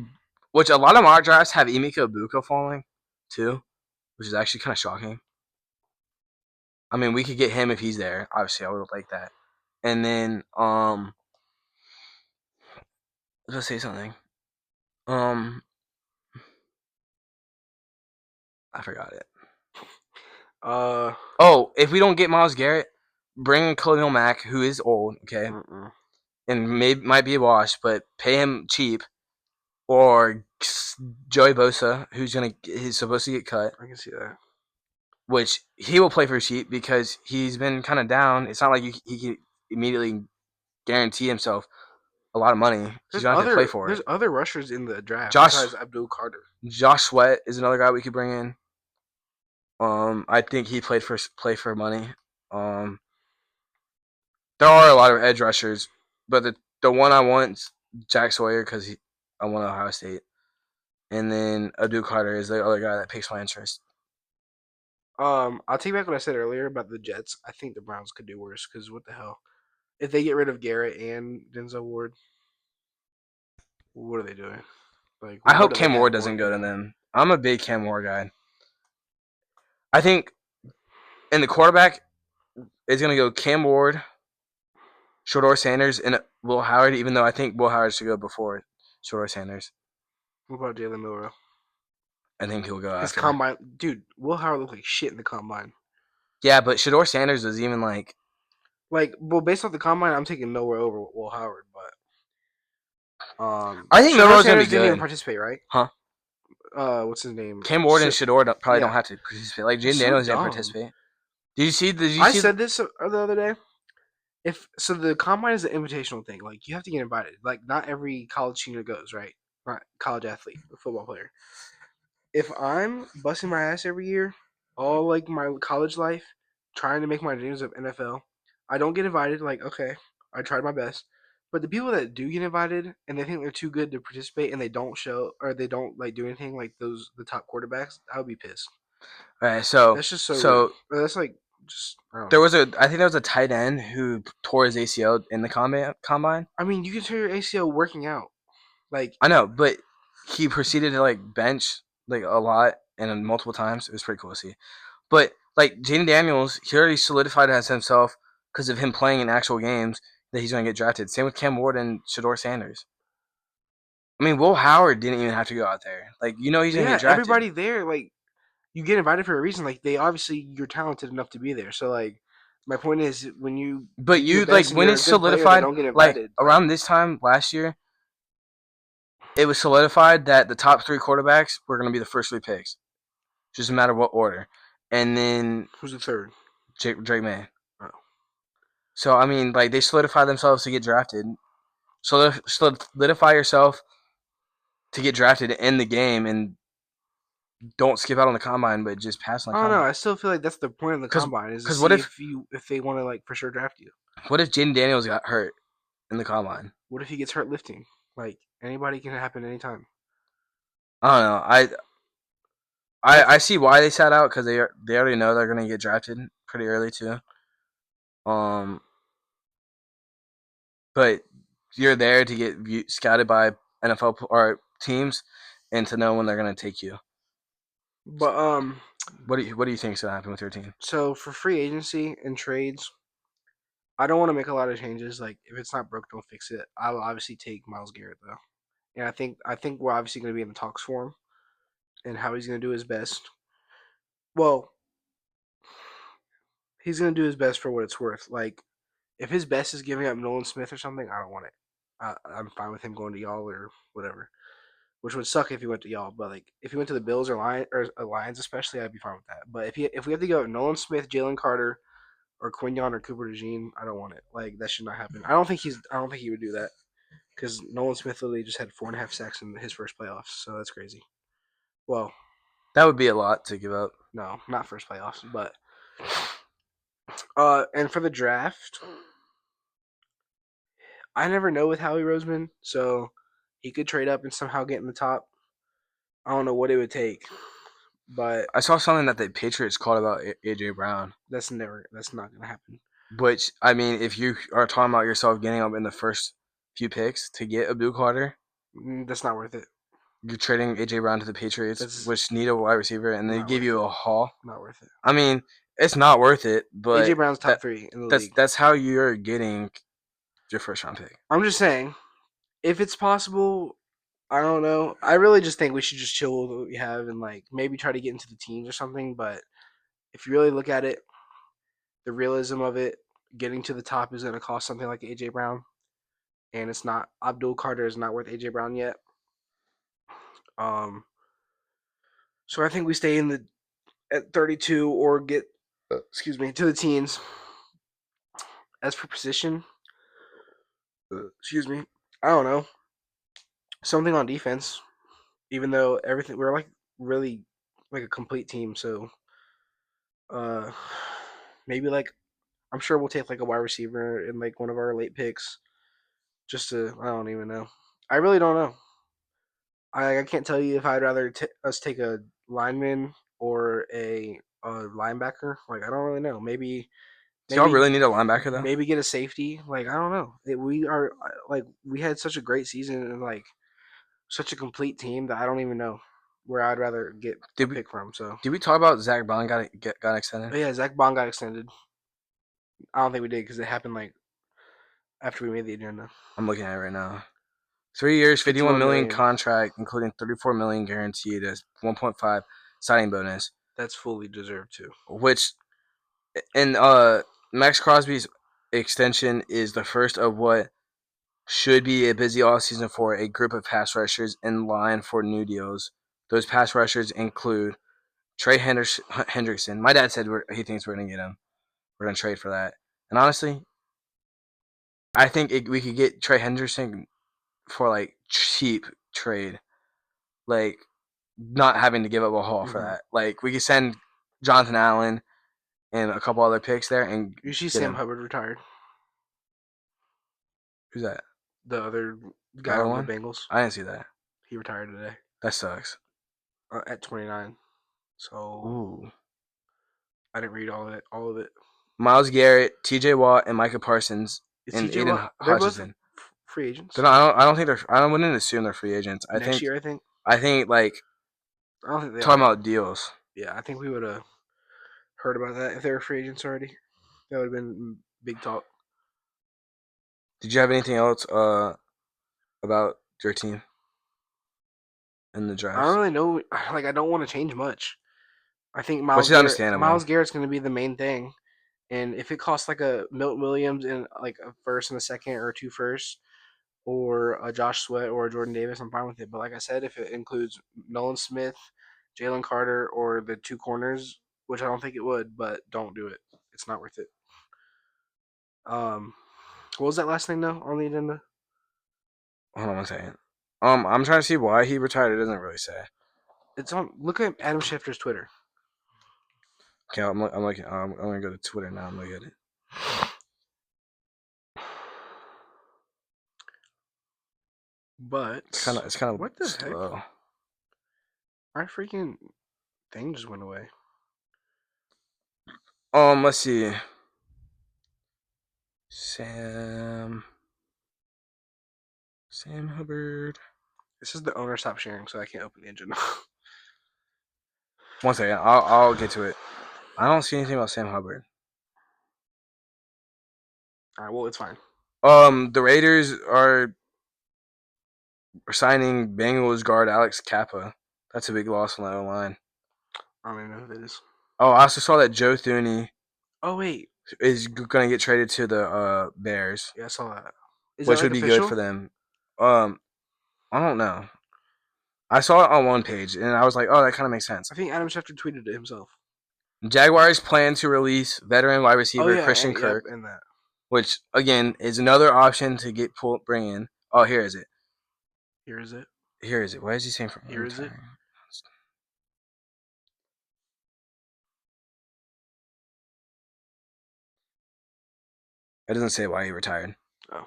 which a lot of mock drafts have Emeka Ibuka falling too, which is actually kind of shocking. I mean, we could get him if he's there. Obviously, I would like that. And then let's say something. I forgot it. If we don't get Myles Garrett, bring in Khalil Mack, who is old, okay, and might be a wash, but pay him cheap, or Joey Bosa, he's supposed to get cut. I can see that. Which he will play for cheap because he's been kind of down. It's not like he can immediately guarantee himself a lot of money. He's gonna have to play for it. There's other rushers in the draft besides Abdul Carter. Josh Sweat is another guy we could bring in. I think he play for money. There are a lot of edge rushers, but the one I want is Jack Sawyer because I want Ohio State, and then Abdul Carter is the other guy that piques my interest. I'll take back what I said earlier about the Jets. I think the Browns could do worse because what the hell? If they get rid of Garrett and Denzel Ward, what are they doing? Like, I hope Cam Ward doesn't go to them. I'm a big Cam Ward guy. I think in the quarterback, it's going to go Cam Ward, Shedeur Sanders, and Will Howard, even though I think Will Howard should go before Shedeur Sanders. What about Jalen Milroe? I think he'll go his after. Combine. Dude, Will Howard looked like shit in the Combine. Yeah, but Shedeur Sanders was even like... well, based off the Combine, I'm taking Milroe over Will Howard, but... I think Milroe's going to be good. Didn't even participate, right? Huh? What's his name? Cam Ward and Shedeur don't have to participate. Like, Jaden Daniels didn't participate. Did you see? I said this the other day. So the Combine is an invitational thing. Like, you have to get invited. Like, not every college senior goes, right? Not college athlete, a football player. If I'm busting my ass every year, all like my college life, trying to make my dreams of NFL, I don't get invited. Like, okay, I tried my best. But the people that do get invited and they think they're too good to participate and they don't show or they don't like do anything like the top quarterbacks, I would be pissed. All right, so that's just so that's like just I think there was a tight end who tore his ACL in the combine. I mean, you can tear your ACL working out. Like, I know, but he proceeded to like bench like a lot and multiple times. It was pretty cool to see. But like Jaden Daniels, he already solidified as himself because of him playing in actual games that he's going to get drafted. Same with Cam Ward and Shedeur Sanders. I mean, Will Howard didn't even have to go out there. Like, he's going to get drafted. Everybody there, like, you get invited for a reason. Like, you're talented enough to be there. So, like, my point is when you... But you, like, when it's solidified, like, around this time last year, it was solidified that the top 3 quarterbacks were going to be the first 3 picks. Just no matter what order. And then... Who's the third? Drake May. Oh. So, I mean, like, they solidified themselves to get drafted. Solidify yourself to get drafted in the game and don't skip out on the combine, but just pass on the combine. I don't know. I still feel like that's the point of the combine is to see if they want to, like, for sure draft you. What if Jaden Daniels got hurt in the combine? What if he gets hurt lifting? Like, anybody can happen anytime. I don't know. I see why they sat out because they already know they're going to get drafted pretty early too. But you're there to get scouted by NFL or teams and to know when they're going to take you. But what do you think is going to happen with your team? So for free agency and trades, I don't want to make a lot of changes. Like, if it's not broke, don't fix it. I will obviously take Myles Garrett though, and I think we're obviously going to be in the talks for him and how he's going to do his best. Well, he's going to do his best for what it's worth. Like, if his best is giving up Nolan Smith or something, I don't want it. I'm fine with him going to y'all or whatever. Which would suck if he went to y'all, but like if he went to the Bills or Lions especially, I'd be fine with that. But if we have to go Nolan Smith, Jalen Carter, or Quinion or Cooper DeJean, I don't want it. Like that should not happen. I don't think he would do that because Nolan Smith literally just had 4.5 sacks in his first playoffs, so that's crazy. Well, That would be a lot to give up. no, not first playoffs, but and for the draft, I never know with Howie Roseman, so he could trade up and somehow get in the top. I don't know what it would take, but I saw something that the Patriots called about AJ Brown, that's not gonna happen. which I mean, if you are talking about yourself getting up in the first few picks to get Abdul Carter, That's not worth it. you're trading AJ Brown to the Patriots, which need a wide receiver, and they give you a haul. Not worth it. I mean, it's not worth it, but AJ Brown's top 3 in the league. That's how you're getting your first round pick. I'm just saying, if it's possible, I don't know. I really just think we should just chill with what we have and like maybe try to get into the teams or something. But if you really look at it, the realism of it, getting to the top is going to cost something like AJ Brown, and it's not. Abdul Carter is not worth AJ Brown yet. So I think we stay in the at 32 or get to the teens. As for position, I don't know. Something on defense. Even though everything we're like really like a complete team, so maybe like I'm sure we'll take like a wide receiver in like one of our late picks. Just to I don't even know. I really don't know. I can't tell you if I'd rather us take a lineman or a linebacker. Like I don't really know. Maybe Do y'all really need a linebacker though? maybe get a safety. Like I don't know. We are like we had such a great season and like such a complete team that I don't even know where I'd rather get a pick from. So did we talk about Zach Bond got extended? oh, yeah, Zach Bond got extended. I don't think we did because it happened like after we made the agenda. I'm looking at it right now. 3 years, 51 million contract, including 34 million guaranteed as 1.5 signing bonus. That's fully deserved too. Which, and Max Crosby's extension is the first of what should be a busy offseason for a group of pass rushers in line for new deals. Those pass rushers include Trey Hendrickson. My dad said he thinks we're going to get him. We're going to trade for that. And honestly, I think we could get Trey Hendrickson for like cheap trade. Like not having to give up a haul for that. Like we could send Jonathan Allen and a couple other picks there. And you see Sam Hubbard retired. Who's that? The other guy on the Bengals. I didn't see that. He retired today. That sucks. At 29. So ooh. I didn't read all of it. Myles Garrett, T.J. Watt, and Micah Parsons and Aiden Hutchinson. Free agents. I don't think they're. I wouldn't assume they're free agents. Next year, I think. I think like. I don't think they talking about deals. Yeah, I think we would have heard about that if they were free agents already. That would have been big talk. Did you have anything else about your team in the draft? I don't really know. Like, I don't want to change much. I think Myles Garrett's going to be the main thing. And if it costs like a Milton Williams and like a first and a second or 2 firsts, or a Josh Sweat or a Jordan Davis, I'm fine with it. But like I said, if it includes Nolan Smith, Jalen Carter, or the 2 corners, which I don't think it would, but don't do it. It's not worth it. What was that last thing though on the agenda? Hold on one second. I'm trying to see why he retired. It doesn't really say. It's on. Look at Adam Schefter's Twitter. Okay, I'm looking. I'm gonna go to Twitter now. I'm gonna get it. But it's kind of what the slow. Heck? Our freaking thing just went away. Let's see. Sam Hubbard. This is the owner stop sharing, so I can't open the engine. One second, I'll get to it. I don't see anything about Sam Hubbard. All right, well, it's fine. The Raiders are signing Bengals guard Alex Kappa. That's a big loss on that line. I don't even know who that is. Oh, I also saw that Joe Thuney. Oh wait, is going to get traded to the Bears. Yeah, I saw that. Which would be good for them. I don't know. I saw it on one page, and I was like, "Oh, that kind of makes sense." I think Adam Schefter tweeted it himself. Jaguars plan to release veteran wide receiver Christian Kirk, and that. which again is another option to bring in. Oh, here is it. Here is it. Here is it. Why is he saying from Here is it. It doesn't say why he retired. Oh.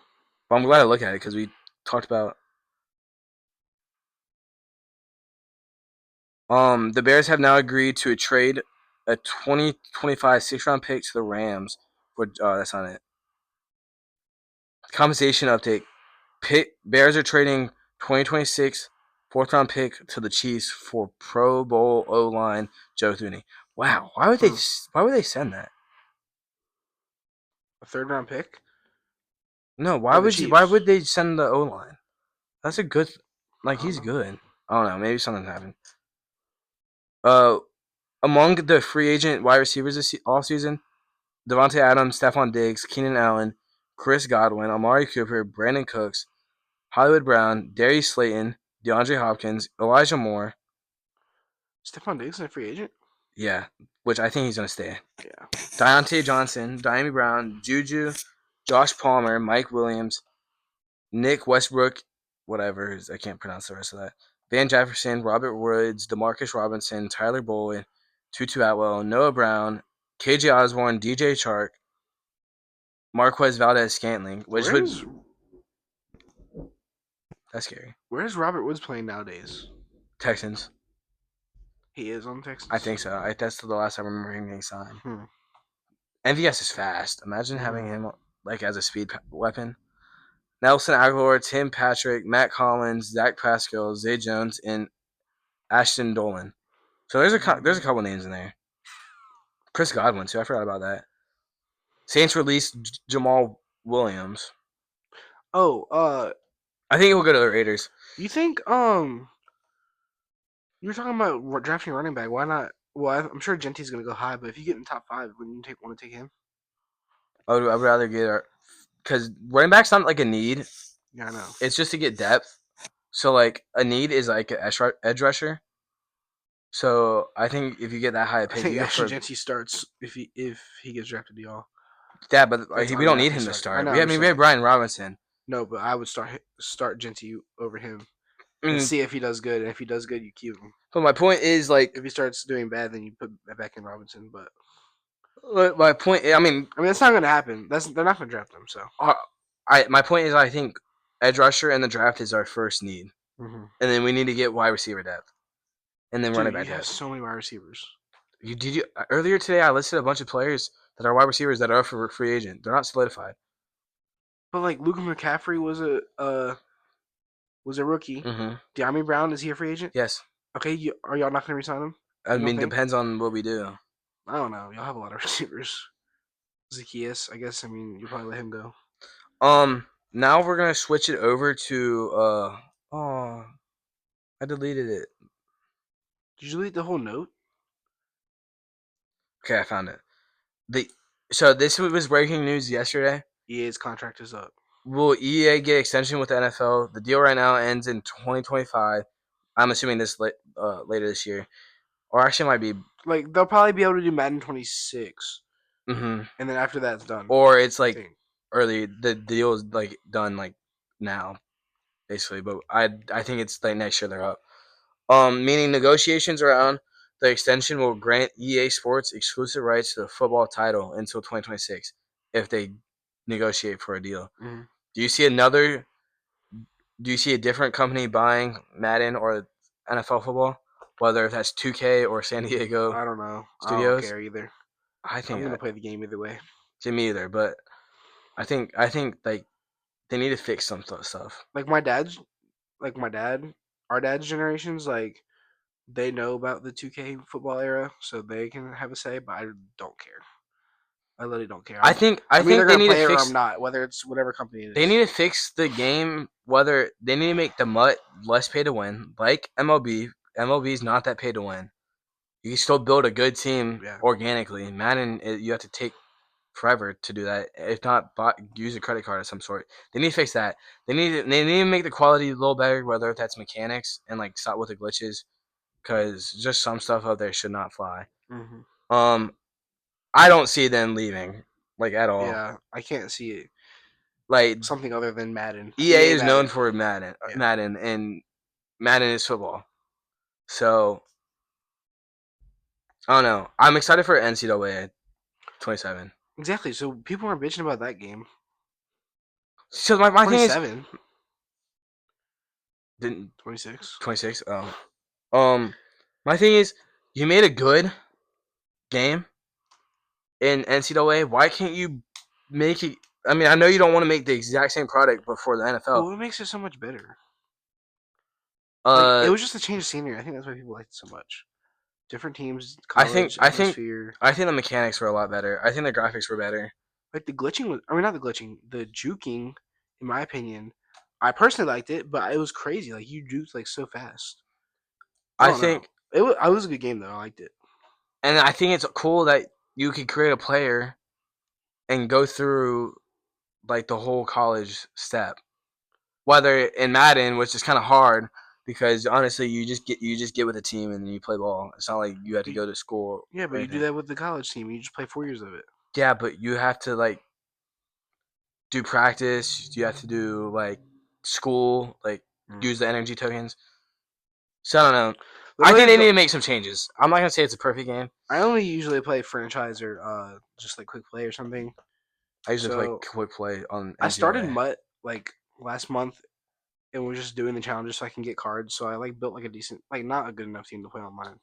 But I'm glad I look at it because we talked about. The Bears have now agreed to trade a 2025 6th-round pick to the Rams. For that's not it. Compensation update. Bears are trading 2026 4th-round pick to the Chiefs for Pro Bowl O-line Joe Thuney. Wow, why would they send that? A 3rd-round pick? No, why would they send the O-line? That's a good he's good. I don't know, maybe something happened. Among the free agent wide receivers this offseason, Devontae Adams, Stephon Diggs, Keenan Allen, Chris Godwin, Amari Cooper, Brandon Cooks, Hollywood Brown, Darius Slayton, DeAndre Hopkins, Elijah Moore. Stephon Diggs is a free agent? Yeah, which I think he's going to stay. Yeah. Deontay Johnson, Diami Brown, Juju, Josh Palmer, Mike Williams, Nick Westbrook, whatever. I can't pronounce the rest of that. Van Jefferson, Robert Woods, Demarcus Robinson, Tyler Boyd, Tutu Atwell, Noah Brown, KJ Osborne, DJ Chark, Marquez Valdez-Scantling, that's scary. Where's Robert Woods playing nowadays? Texans. He is on Texans? I think so. That's the last I remember him getting signed. MVS is fast. Imagine having him as a speed weapon. Nelson Aguilar, Tim Patrick, Matt Collins, Zach Pascal, Zay Jones, and Ashton Dolan. So there's a couple names in there. Chris Godwin too. I forgot about that. Saints released Jamal Williams. Oh, I think he'll go to the Raiders. You think you were talking about drafting a running back? Why not? Well, I'm sure Genty's gonna go high, but if you get in the top 5, wouldn't you want to take him? I would rather get because running back's not like a need. Yeah, I know. It's just to get depth. So like a need is like an edge rusher. So I think if you get that high a pick, I think Ashton Genty starts if he gets drafted to y'all. Yeah, but we don't need him to start. We have Brian Robinson. No, but I would start Genty over him and see if he does good. And if he does good, you keep him. But my point is if he starts doing bad, then you put back in Robinson. But my point, I mean, that's not gonna happen. They're not gonna draft him. So my point is, I think edge rusher in the draft is our first need, and then we need to get wide receiver depth, and then running back depth. You have so many wide receivers. You earlier today? I listed a bunch of players that are wide receivers that are up for free agent. They're not solidified. But like Luke McCaffrey was a rookie. De'Ami Brown, is he a free agent? Yes. Okay, are y'all not gonna resign him? I mean, depends on what we do. I don't know. Y'all have a lot of receivers. Zacchaeus, I guess. I mean, you'll probably let him go. Now we're gonna switch it over to I deleted it. Did you delete the whole note? Okay, I found it. So this was breaking news yesterday. EA's contract is up. Will EA get extension with the NFL? The deal right now ends in 2025. I'm assuming this later this year, or actually it might be like they'll probably be able to do Madden 26. And then after that's done. Or it's like early. The deal is like done like now, basically. But I think it's like next year they're up. Meaning negotiations around the extension will grant EA Sports exclusive rights to the football title until 2026 if they negotiate for a deal. Do you see a different company buying Madden or NFL football, whether that's 2K or San Diego? I don't know. Studios? I don't care either. I think I'm gonna play the game either way. Me either, but I think like they need to fix some stuff. Like our dad's generations, like they know about the 2K football era, so they can have a say. But I don't care. I literally don't care. I think they need to fix. Or I'm not, whether it's whatever company it is. They need to fix the game. Whether they need to make the MUT less pay to win, like MLB. MLB is not that pay to win. You can still build a good team organically. Madden, you have to take forever to do that. If not, use a credit card of some sort. They need to fix that. They need to make the quality a little better, whether that's mechanics and like stop with the glitches, because just some stuff out there should not fly. I don't see them leaving like at all. Yeah, I can't see it. Like Something other than Madden. EA is known Madden. for Madden, Yeah. Madden, and Madden is football. So I don't know. I'm excited for NCAA 27. Exactly. So people aren't bitching about that game. So my thing is 27. didn't 26. 26. My thing is you made a good game in NCAA. Why can't you make it? I mean, I know you don't want to make the exact same product, but for the But NFL, what makes it so much better? Like, it uh, was just a change of scenery. I think that's why people liked it so much. Different teams, I think college, I think atmosphere. I think the mechanics were a lot better. I think the graphics were better. Like, the glitching was. I mean, not the glitching. The juking, in my opinion. I personally liked it, but it was crazy. Like, you juked, like, so fast. I I don't know. think, It was a good game, though. I liked it. and I think it's cool that you could create a player and go through like the whole college step. Whether in Madden, which is kind of hard because honestly, you just get with a team and then you play ball. It's not like you have to You, go to school yeah, or but you do anything. that with the college team. You just play 4 years of it. Yeah, but you have to like do practice. You have to do like school, like Mm. use the energy tokens. So I don't know. I think Literally, they need to make some changes. I'm not gonna say it's a perfect game. I only usually play franchise or just like quick play or something. I usually play So quick play on I started NCAA. Mutt like last month and was just doing the challenges so I can get cards. So I like built like a decent, like not a good enough team to play online.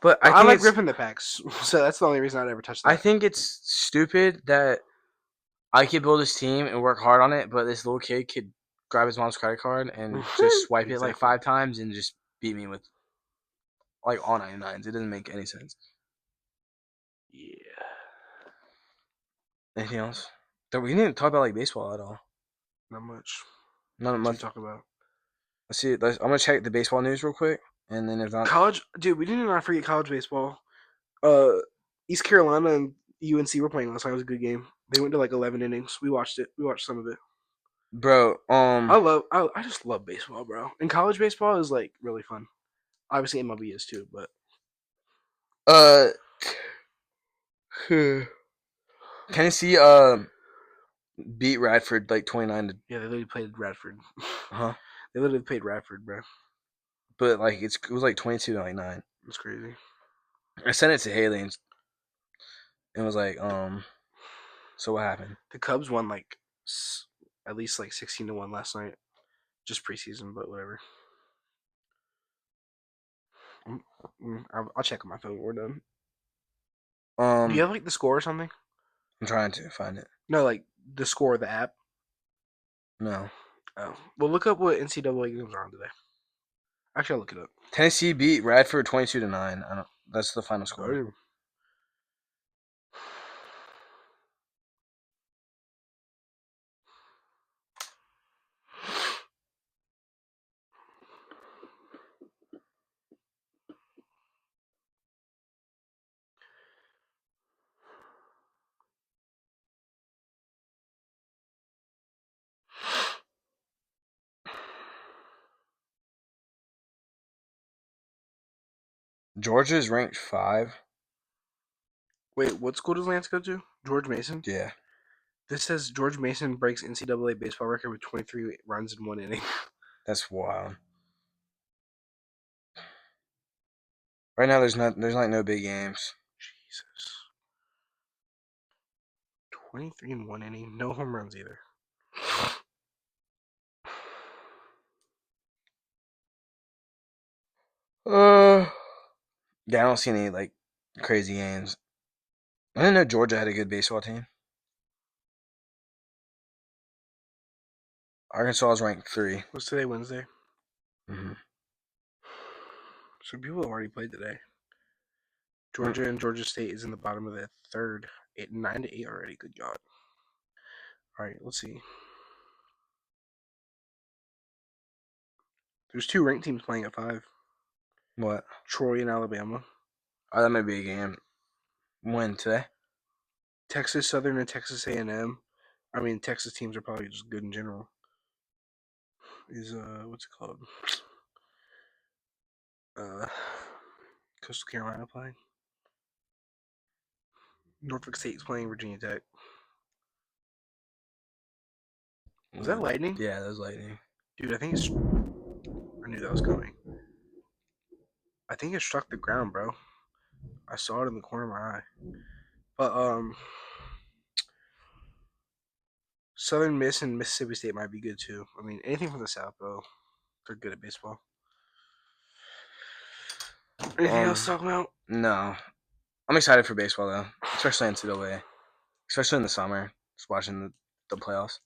But But I like ripping the packs, so that's the only reason I'd ever touch I that. think it's stupid that I could build this team and work hard on it, but this little kid could grab his mom's credit card and just swipe it like Exactly. 5 times and just beat me with like all 99s. It doesn't make any sense. Yeah. Anything else? We didn't talk about like baseball at all. Not much Not to much. talk about. Let's see. I'm gonna check the baseball news real quick, and then if not, College, dude, we didn't not forget college baseball. Uh, East Carolina and UNC were playing last night. It was a good game. They went to like 11 innings. We watched it. We watched some of it. bro. I just love baseball, bro. And college baseball is like really fun. Obviously MLB is too, but Uh, Tennessee beat Radford like 29 to yeah, they literally played Radford. huh, They literally played Radford, bro. but like it was like 22 to like 9. It's crazy. I sent it to Haley and was like, so what happened? The Cubs won like at least like 16-1 last night, just preseason, but whatever. I'll check on my phone when we're done. Do you Um, have like the score or something? I'm trying to find it. No, like the score of the app. No, Oh, well, look up what NCAA games are on today. Actually, I'll look it up. Tennessee beat Radford 22 to 9. I don't. That's the final score. Damn. Georgia's ranked 5. Wait, what school does Lance go to? George Mason. Yeah, This says George Mason breaks NCAA baseball record with 23 runs in one inning. that's wild. Right now, there's like no big games. Jesus. 23 in one inning. No home runs either. Uh, yeah, I don't see any like crazy games. I didn't know Georgia had a good baseball team. Arkansas is ranked 3. What's today, Wednesday? Mm-hmm. So people have already played today. Georgia and Georgia State is in the bottom of the third. 9-8 already. Good God. All right, let's see. There's two ranked teams playing at 5. What? Troy and Alabama. Oh, that might be a game. When today? Texas Southern and Texas A&M. I mean, Texas teams are probably just good in general. Is what's it called? Uh, Coastal Carolina playing. Norfolk State's playing Virginia Tech. Was that lightning? Yeah, that was lightning. Dude, I think it's. I knew that was coming. I think it struck the ground, bro. I saw it in the corner of my eye. But Southern Miss and Mississippi State might be good too. I mean, anything from the South, bro. They're good at baseball. Anything else to talk about? No. I'm excited for baseball though, especially NCAA, especially in the summer. Just watching the playoffs.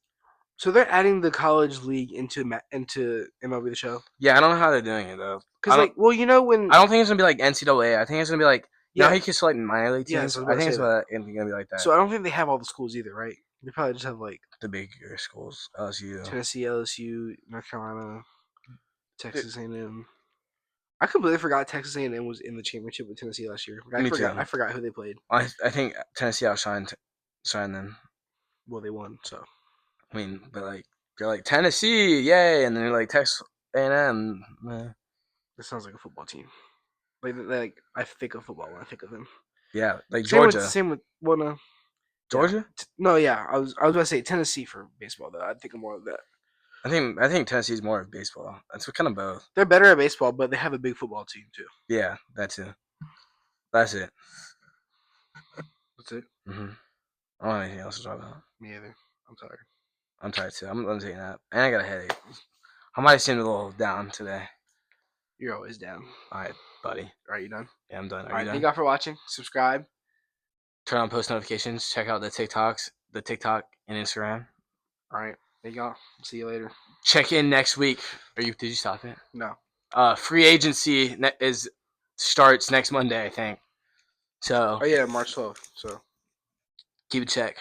So they're adding the college league into MLB The Show. Yeah, I don't know how they're doing it though. Because like, well, you know when I don't think it's gonna be like NCAA. I think it's gonna be like you know yeah, how you can select minor league yeah, teams. so I was I about to think say it's gonna be like that. so I don't think they have all the schools either, right? They probably just have like The bigger schools, LSU, Tennessee, LSU, North Carolina, Texas A&M. I completely forgot Texas A&M was in the championship with Tennessee last year. Like, Me too. I forgot who they played. I think Tennessee outshined them. Well, they won, so I mean, but like they're like Tennessee, yay, and then they're like Texas A&M. That sounds like a football team. Like I think of football when I think of them. Yeah, like Same Georgia. Same with well, no. Georgia? Yeah. No, yeah. I was about to say Tennessee for baseball though. I think more of that. I think Tennessee's more of baseball. That's kind of both. They're better at baseball, but they have a big football team too. Yeah, that too. That's it. That's it. Mm-hmm. I don't have anything else to talk about. Me either. I'm tired. I'm tired too. I'm taking a nap, and I got a headache. I might seem a little down today. You're always down. All right, buddy. Are you done? Yeah, I'm done. All right. Thank y'all for watching. Subscribe. Turn on post notifications. Check out the TikTok and Instagram. All right. Thank y'all. See you later. Check in next week. Did you stop it? No. Free agency starts next Monday, I think. So. Oh yeah, March 12th. So. Keep a check.